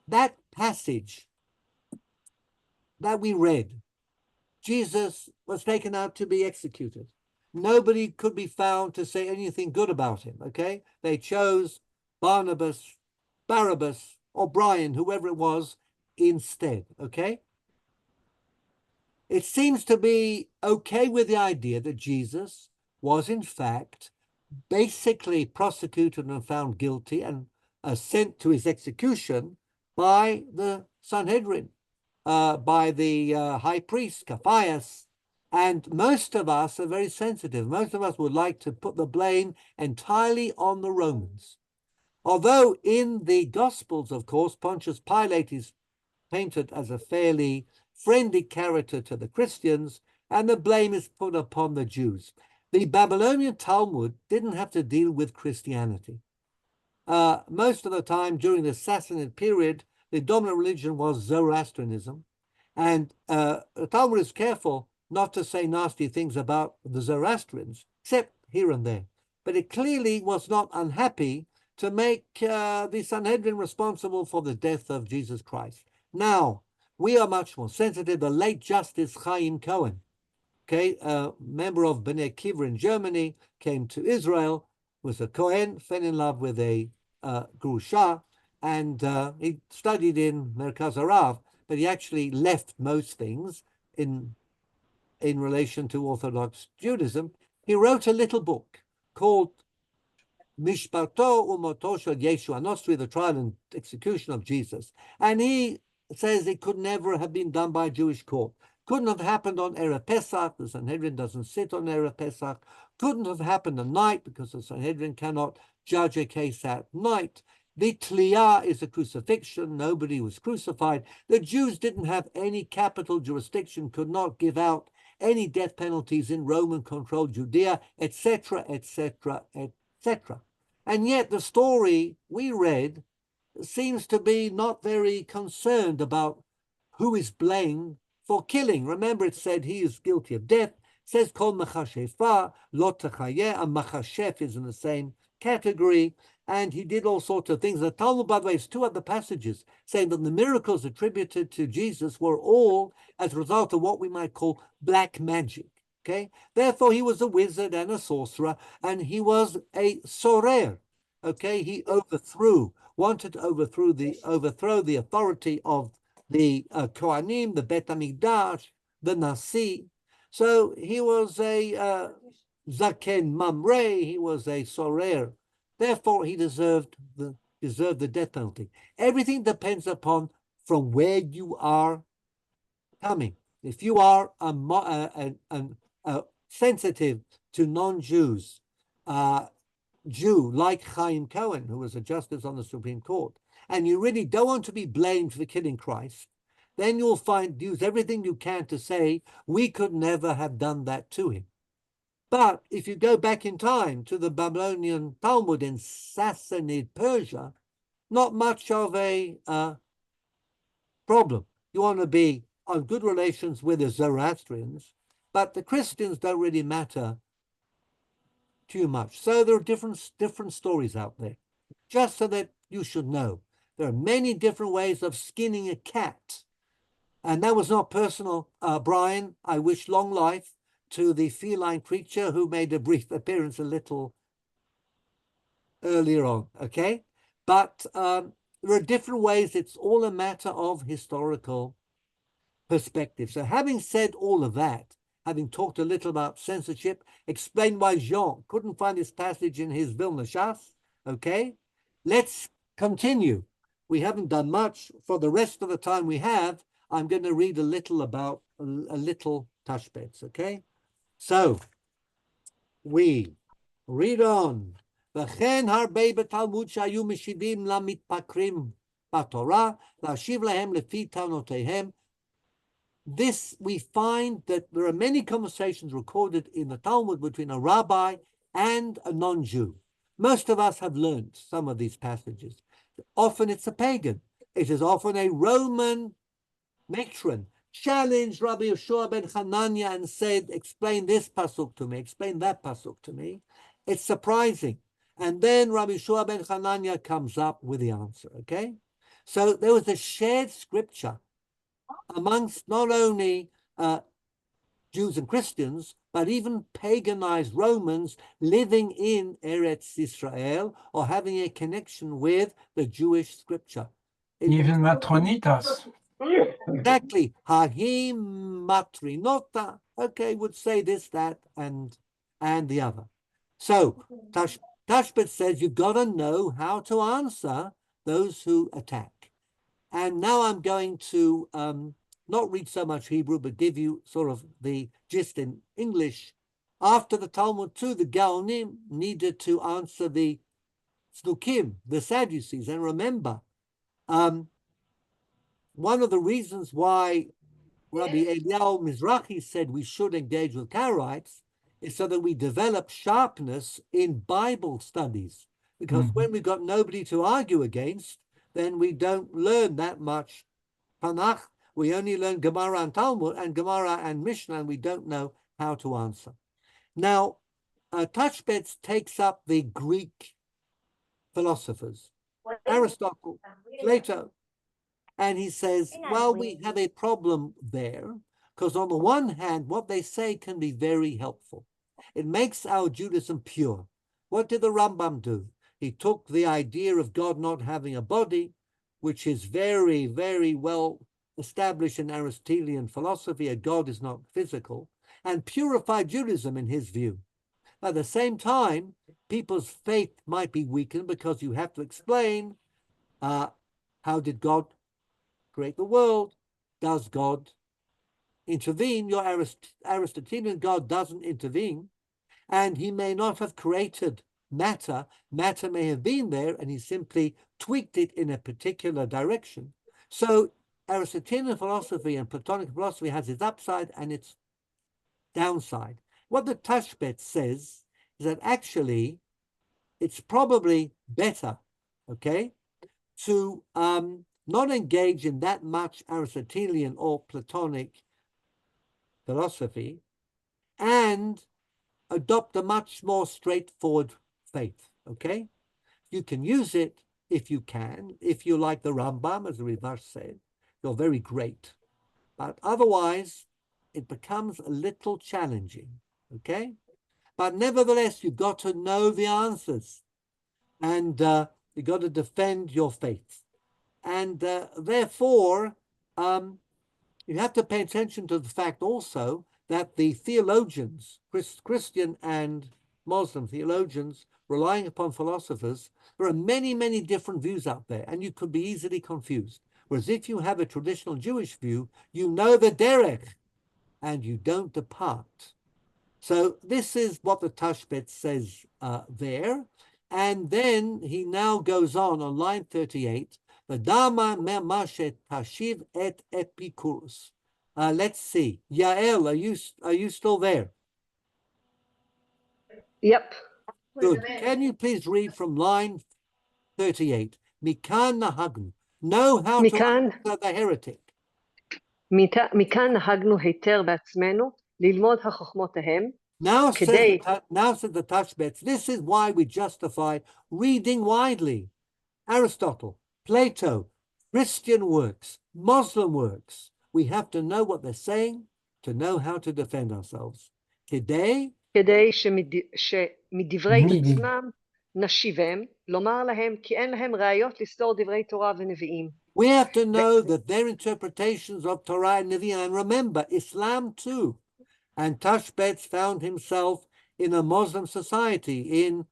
that passage that we read, Jesus was taken out to be executed. Nobody could be found to say anything good about him, okay? They chose Barnabas, Barabbas, or Brian, whoever it was, instead, okay? It seems to be okay with the idea that Jesus was, in fact, basically prosecuted and found guilty and sent to his execution by the Sanhedrin, by the high priest, Caiaphas. And most of us are very sensitive. Most of us would like to put the blame entirely on the Romans. Although in the Gospels, of course, Pontius Pilate is painted as a fairly friendly character to the Christians, and the blame is put upon the Jews. The Babylonian Talmud didn't have to deal with Christianity. Most of the time during the Sassanid period, the dominant religion was Zoroastrianism, and the Talmud is careful not to say nasty things about the Zoroastrians, except here and there. But it clearly was not unhappy to make the Sanhedrin responsible for the death of Jesus Christ. Now, we are much more sensitive. The late Justice Chaim Cohen, okay, a member of Bnei Kiva in Germany, came to Israel, was a Kohen, fell in love with a Grusha, and he studied in Merkaz Harav, but he actually left most things in relation to Orthodox Judaism. He wrote a little book called Mishpato Umoto Shel Yeshu HaNosri, the trial and execution of Jesus. And he says it could never have been done by a Jewish court. Couldn't have happened on Erev Pesach. The Sanhedrin doesn't sit on Erev Pesach. Couldn't have happened at night because the Sanhedrin cannot judge a case at night. The Tliyah is a crucifixion. Nobody was crucified. The Jews didn't have any capital jurisdiction, could not give out any death penalties in Roman-controlled Judea, etc., etc., etc. And yet the story we read seems to be not very concerned about who is blamed for killing. Remember, it said he is guilty of death. It says kol machashefa lo techayeh, and machashef is in the same category. And he did all sorts of things. The Talmud, by the way, is two other passages saying that the miracles attributed to Jesus were all as a result of what we might call black magic. Okay, therefore he was a wizard and a sorcerer, and he was a sorer. Okay, he wanted to overthrow the authority of the Kohanim, the Bet HaMikdash, the Nasi. So he was a Zaken Mamre. He was a sorer. Therefore, he deserved the death penalty. Everything depends upon from where you are coming. If you are sensitive to non-Jews, Jew like Chaim Cohen, who was a justice on the Supreme Court, and you really don't want to be blamed for killing Christ, then you'll use everything you can to say, we could never have done that to him. But if you go back in time to the Babylonian Talmud in Sassanid Persia, not much of a problem. You want to be on good relations with the Zoroastrians, but the Christians don't really matter too much. So there are different stories out there, just so that you should know. There are many different ways of skinning a cat. And that was not personal, Brian. I wish long life to the feline creature who made a brief appearance a little earlier on, okay? But there are different ways. It's all a matter of historical perspective. So having said all of that, having talked a little about censorship, explained why Jean couldn't find this passage in his Vilna Shas, okay? Let's continue. We haven't done much. For the rest of the time we have, I'm going to read a little about a little Tashbetz, okay? So we read on. וכן הרבה בתלמוד שהיו משיבים למתפקרים בתורה, להשיב להם לפי טענותיהם. This, we find that there are many conversations recorded in the Talmud between a rabbi and a non-Jew. Most of us have learned some of these passages. Often it's a pagan. It is often a Roman matron challenged Rabbi Yeshua ben Hanania and said, explain this pasuk to me, explain that pasuk to me. It's surprising. And then Rabbi Yeshua ben Hanania comes up with the answer, okay? So there was a shared scripture amongst not only Jews and Christians, but even paganized Romans living in Eretz Israel or having a connection with the Jewish scripture. Even Matronitas. Exactly. Hahim matrinota. Okay, would say this, that, and the other. So Tashbetz says you've got to know how to answer those who attack. And now I'm going to not read so much Hebrew, but give you sort of the gist in English. After the Talmud too, the Gaonim needed to answer the Tzdukim, the Sadducees. And remember, one of the reasons why Rabbi Eliyahu Mizrahi said we should engage with Karaites is so that we develop sharpness in Bible studies. Because when we've got nobody to argue against, then we don't learn that much Tanakh. We only learn Gemara and Talmud and Gemara and Mishnah, and we don't know how to answer. Now, Tashbetz takes up the Greek philosophers, Aristotle, Plato, and he says, well, we have a problem there, because on the one hand, what they say can be very helpful. It makes our Judaism pure. What did the Rambam do? He took the idea of God not having a body, which is very, very well established in Aristotelian philosophy, a God is not physical, and purified Judaism in his view. At the same time, people's faith might be weakened because you have to explain how did God create the world? Does God intervene? Your Aristotelian God doesn't intervene, and he may not have created matter. Matter may have been there, and he simply tweaked it in a particular direction. So Aristotelian philosophy and Platonic philosophy has its upside and its downside. What the Tashbetz says is that actually it's probably better, okay, to not engage in that much Aristotelian or Platonic philosophy and adopt a much more straightforward faith, okay? You can use it if you can, if you like the Rambam, as the Rivash said, you're very great. But otherwise, it becomes a little challenging, okay? But nevertheless, you've got to know the answers, and you've got to defend your faith. And therefore, you have to pay attention to the fact also that the theologians, Christian and Muslim theologians, relying upon philosophers, there are many, many different views out there, and you could be easily confused. Whereas if you have a traditional Jewish view, you know the derech, and you don't depart. So this is what the Tashbetz says there. And then he now goes on line 38, V'dama me'mashet tashiv et Epicurus. Let's see. Yael, are you still there? Yep. Good. Can you please read from line 38? Mikan nahagnu. Know how to answer the heretic. מכאן נהגנו היתר בעצמנו ללמוד החוכמות ההם. Now says the Tashbetz, this is why we justify reading widely. Aristotle, Plato, Christian works, Muslim works. We have to know what they're saying to know how to defend ourselves. כדי שמדברי עצמם נשיבם, לומר להם כי אין להם ראיות לסתור דברי תורה ונביאים. We have to know that their interpretations of Torah and Nevi'im, and remember, Islam too. And Tashbetz found himself in a Muslim society in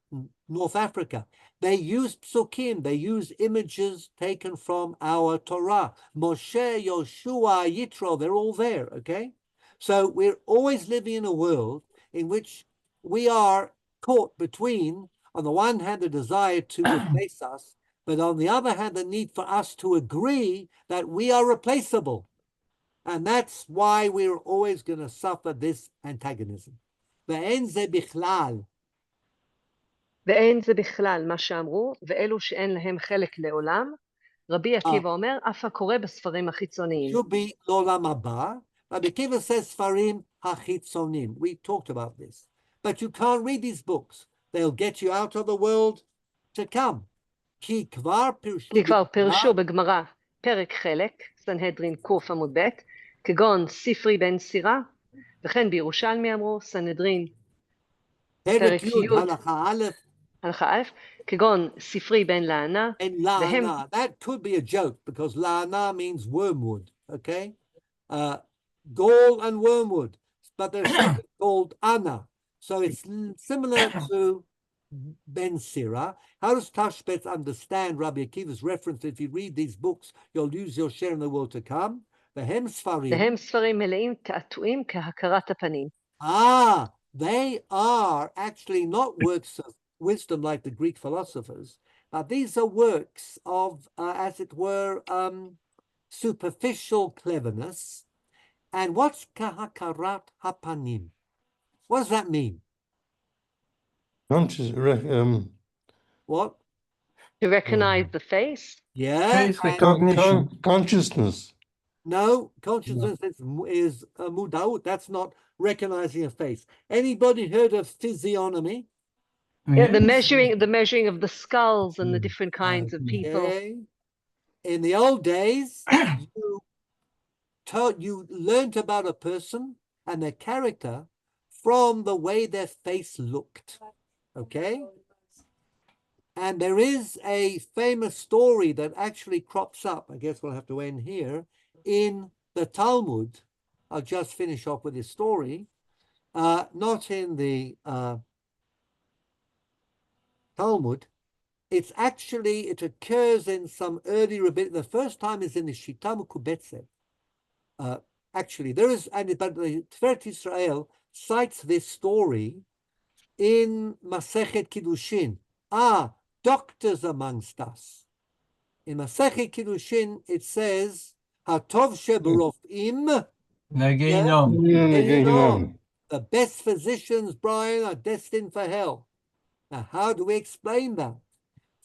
North Africa. They used psukim, they used images taken from our Torah. Moshe, Yoshua, Yitro, they're all there, okay? So we're always living in a world in which we are caught between, on the one hand, the desire to replace us, but on the other hand, the need for us to agree that we are replaceable. And that's why we're always going to suffer this antagonism. ואין זה בכלל. ואין זה בכלל מה שאמרו, ואלו שאין להם חלק לעולם. רבי עקיבא אומר, אף הקורא בספרים החיצוניים. Should be לעולם הבא. Rabbi Akiva says ספרים החיצוניים. We talked about this. But you can't read these books. They'll get you out of the world to come. כי כבר פירשו בגמרא פרק חלק, סנהדרין ק' עמוד ב', כגון ספרי בן סירה, וכן בירושלמי אמרו סנהדרין פרק י' הלכה א', כגון ספרי בן לענה. That could be a joke because la'ana means wormwood, okay? Gall and wormwood, but there's something called ana. So it's similar to Ben Sira. How does Tashbetz understand Rabbi Akiva's reference? If you read these books, you'll lose your share in the world to come. והם ספרים מלאים תעתועים כהכרת הפנים. They are actually not works of wisdom like the Greek philosophers, but these are works of, as it were, superficial cleverness. And what's kahakarat hapanim? What does that mean? What? To recognize the face? Yeah. Face recognition. Consciousness. No, consciousness is mudaut. That's not recognizing a face. Anybody heard of physiognomy? Yeah, the measuring of the skulls and the different kinds of people. Okay. In the old days, you learned about a person and their character from the way their face looked. Okay? And there is a famous story that actually crops up. I guess we'll have to end here. In the Talmud, I'll just finish off with this story, not in the Talmud. It occurs in some early rabbinic. The first time is in the Shita Mekubetset. Actually, there is, but the Tiferet Israel cites this story in Masechet Kiddushin. Doctors amongst us. In Masechet Kiddushin, it says, Hatov sheberofim, the best physicians, Brian, are destined for hell. Now, how do we explain that?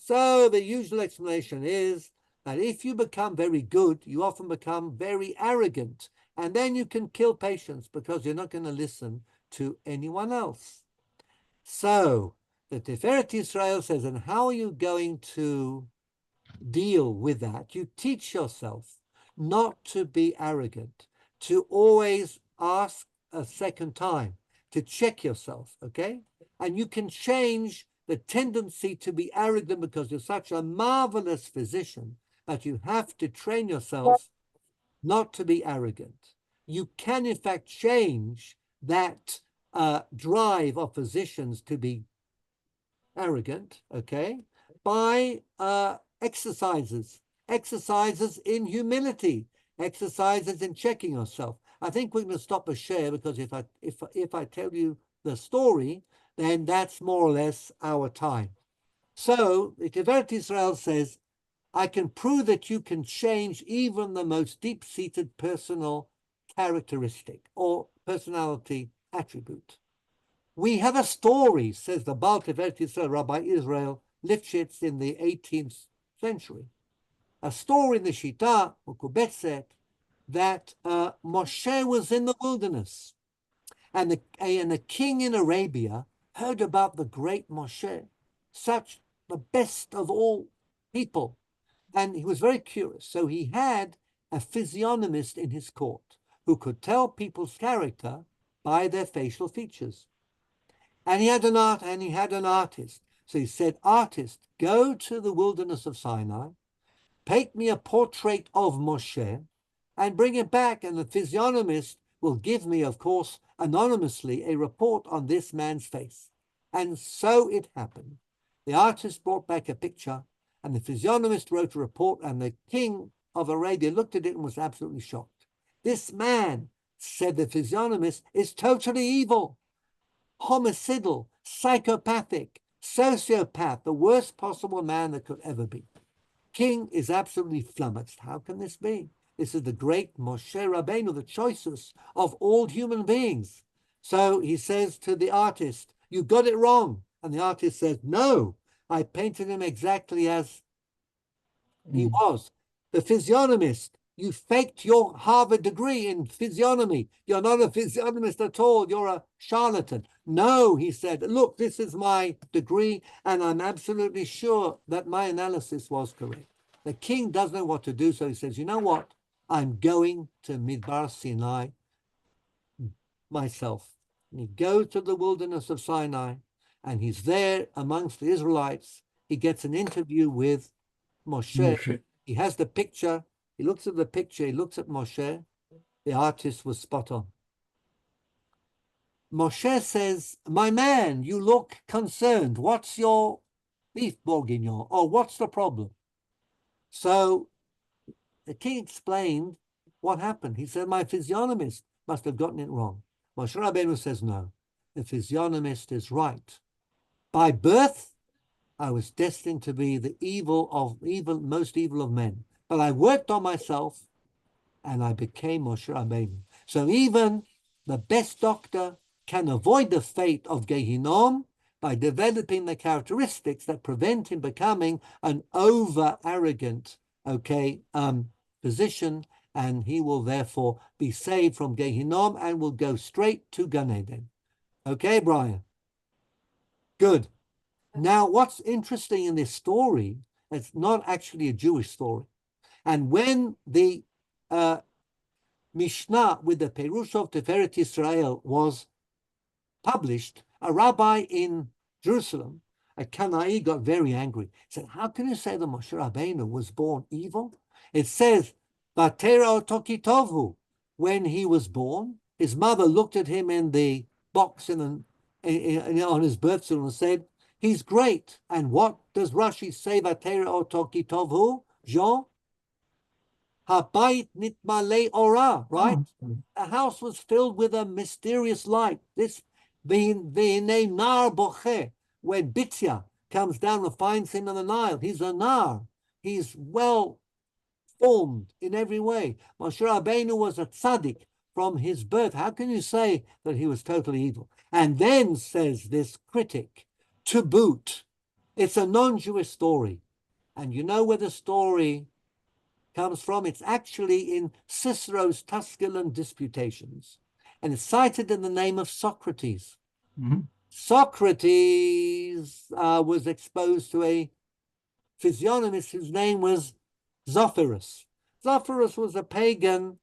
So the usual explanation is that if you become very good, you often become very arrogant, and then you can kill patients because you're not going to listen to anyone else. So the Tiferet Israel says, and how are you going to deal with that? You teach yourself not to be arrogant, to always ask a second time, to check yourself, okay? And you can change the tendency to be arrogant because you're such a marvelous physician, but you have to train yourself not to be arrogant. You can, in fact, change that drive of physicians to be arrogant, okay, by exercises in humility, exercises in checking yourself. I think we're going to stop a share because if I tell you the story, then that's more or less our time. So the Tiferet Israel says, I can prove that you can change even the most deep-seated personal characteristic or personality attribute. We have a story, says the Baal Tiferet Israel, Rabbi Israel Lifshitz in the 18th century. A story in the Shita, Mukubetzet, that Moshe was in the wilderness. And the king in Arabia heard about the great Moshe, such the best of all people. And he was very curious. So he had a physiognomist in his court who could tell people's character by their facial features. And he had an artist. So he said, artist, go to the wilderness of Sinai, paint me a portrait of Moshe, and bring it back. And the physiognomist will give me, of course, anonymously, a report on this man's face. And so it happened. The artist brought back a picture, and the physiognomist wrote a report, and the king of Arabia looked at it and was absolutely shocked. This man, said the physiognomist, is totally evil, homicidal, psychopathic, sociopath, the worst possible man that could ever be. King is absolutely flummoxed. How can this be? This is the great Moshe Rabbeinu, the choicest of all human beings. So he says to the artist, you got it wrong. And the artist says, no, I painted him exactly as he was. The physiognomist, you faked your Harvard degree in physiognomy. You're not a physiognomist at all. You're a charlatan. No, he said, look, this is my degree, and I'm absolutely sure that my analysis was correct. The king doesn't know what to do, so he says, you know what? I'm going to Midbar Sinai myself. And he goes to the wilderness of Sinai, and he's there amongst the Israelites. He gets an interview with Moshe. He has the picture. He looks at the picture. He looks at Moshe. The artist was spot on. Moshe says, my man, you look concerned. What's your beef bourguignon? Or what's the problem? So the king explained what happened. He said, my physiognomist must have gotten it wrong. Moshe Rabbeinu says, no, the physiognomist is right. By birth, I was destined to be the most evil of men. But I worked on myself and I became Moshe Rabbeinu. So even the best doctor can avoid the fate of Gehinom by developing the characteristics that prevent him becoming an over-arrogant, physician, and he will therefore be saved from Gehinom and will go straight to Gan Eden. Okay, Brian? Good. Now, what's interesting in this story, it's not actually a Jewish story. And when the Mishnah with the Perush of Tiferet Israel was published, a rabbi in Jerusalem, a Kanai, got very angry. He said, how can you say that Moshe Rabbeinu was born evil? It says, Vatera Toki Tovhu. When he was born, his mother looked at him in the box on his birth certificate and said, he's great. And what does Rashi say, Vatera Toki Tovhu? Jean? Habayit nitmale ora, right? The house was filled with a mysterious light. This v'hinei nar boche, when Bitya comes down and finds him in the Nile. He's a nar. He's well formed in every way. Moshe Rabbeinu was a tzaddik from his birth. How can you say that he was totally evil? And then says this critic, to boot, It's a non-Jewish story. And you know where the story comes from? It's actually in Cicero's Tusculan Disputations. And it's cited in the name of Socrates. Mhm. Socrates was exposed to a physiognomist whose name was Zophorus. Zophorus was a pagan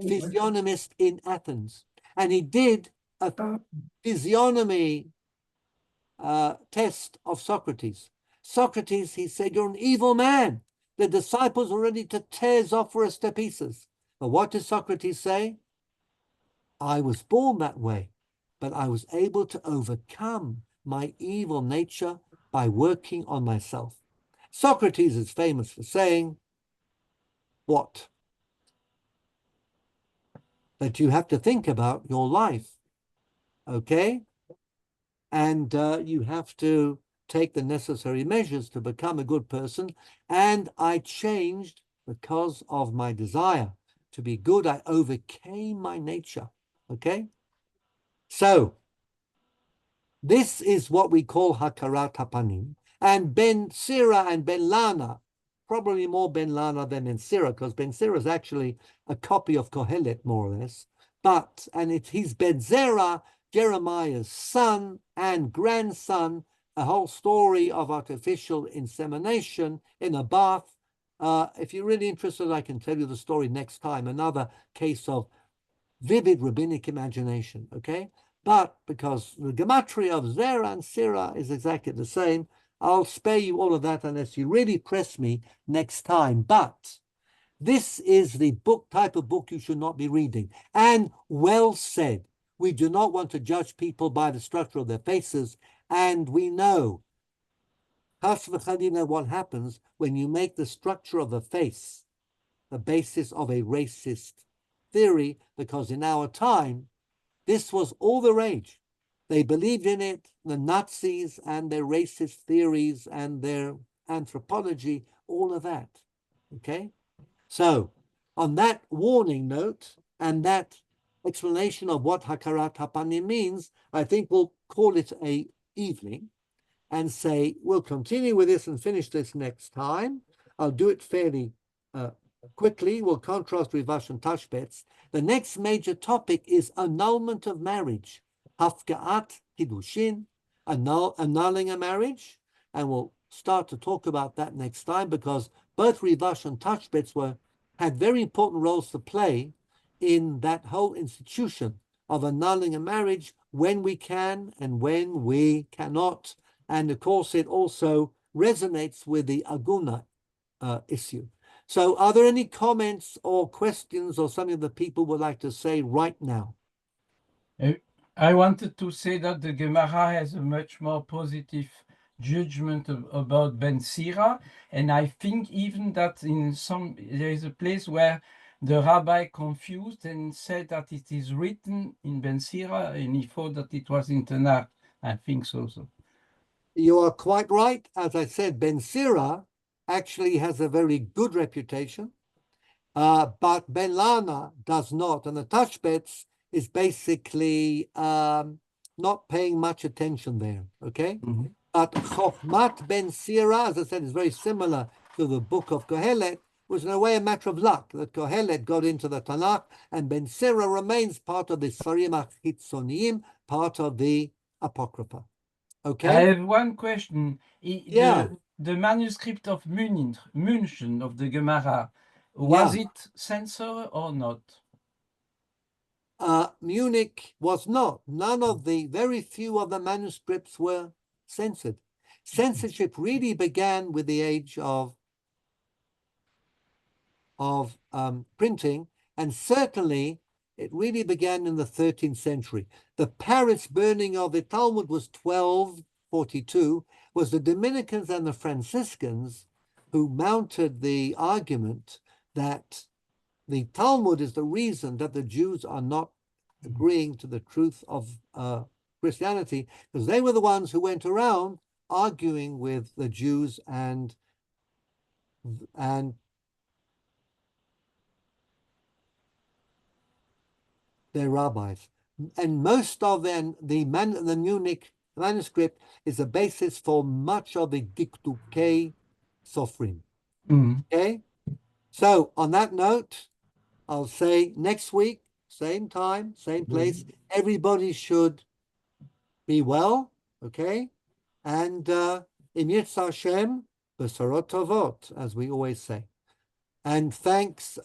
physiognomist in Athens. And he did a physiognomy test of Socrates. Socrates, he said, you're an evil man. The disciples were ready to tear Zophorus to pieces. But what did Socrates say? I was born that way, but I was able to overcome my evil nature by working on myself. Socrates is famous for saying, what? That you have to think about your life, okay? And you have to take the necessary measures to become a good person. And I changed because of my desire to be good. I overcame my nature, okay? So this is what we call Hakarat HaPanim. And Ben Sira and Ben Lana, probably more Ben Lana than Ben Sira, because Ben Sira is actually a copy of Kohelet, more or less. But, and he's Ben Zerah, Jeremiah's son and grandson, a whole story of artificial insemination in a bath. If you're really interested, I can tell you the story next time, another case of vivid rabbinic imagination, okay? But because the gematria of Zerah and Sirah is exactly the same, I'll spare you all of that unless you really press me next time. But this is the type of book you should not be reading. And well said. We do not want to judge people by the structure of their faces. And we know, chas v'chalila, what happens when you make the structure of the face the basis of a racist theory, because in our time, this was all the rage. They believed in it, the Nazis and their racist theories and their anthropology, all of that, okay? So on that warning note and that explanation of what Hakarat HaPanim means, I think we'll call it a evening and say, we'll continue with this and finish this next time. I'll do it fairly quickly. We'll contrast Rivash and Tashbetz. The next major topic is annulment of marriage, Hafka'at Kiddushin, annulling a marriage. And we'll start to talk about that next time, because both Rivash and Tashbetz had very important roles to play in that whole institution of annulling a marriage when we can and when we cannot. And of course, it also resonates with the Aguna issue. So are there any comments or questions or something that people would like to say right now? I wanted to say that the Gemara has a much more positive judgment about Ben Sira, and I think even that there is a place where the rabbi confused and said that it is written in Ben Sira, and he thought that it was in Tanakh. I think so. You are quite right. As I said, Ben Sira actually has a very good reputation, but Ben Lana does not. And the Tashbetz is basically not paying much attention there, okay? Mm-hmm. But Chochmat Ben Sira, as I said, is very similar to the book of Kohelet, was in a way a matter of luck that Kohelet got into the Tanakh, and Ben Sira remains part of the Sfarim HaChitzoniyim, part of the Apocrypha. Okay. I have one question. The manuscript of München of the Gemara, was it censored or not? Munich was not. None of the, very few of the manuscripts were censored. Censorship really began with the age of printing, and certainly it really began in the 13th century. The Paris burning of the Talmud was 1242, was the Dominicans and the Franciscans who mounted the argument that the Talmud is the reason that the Jews are not agreeing to the truth of Christianity, because they were the ones who went around arguing with the Jews and their rabbis. And most of them, the Munich manuscript is the basis for much of the Dikdukei Sofrim. Okay? So on that note, I'll say next week, same time, same place, everybody should be well, okay? And Im Yitzhak Hashem, B'sorot Tovot, as we always say. And thanks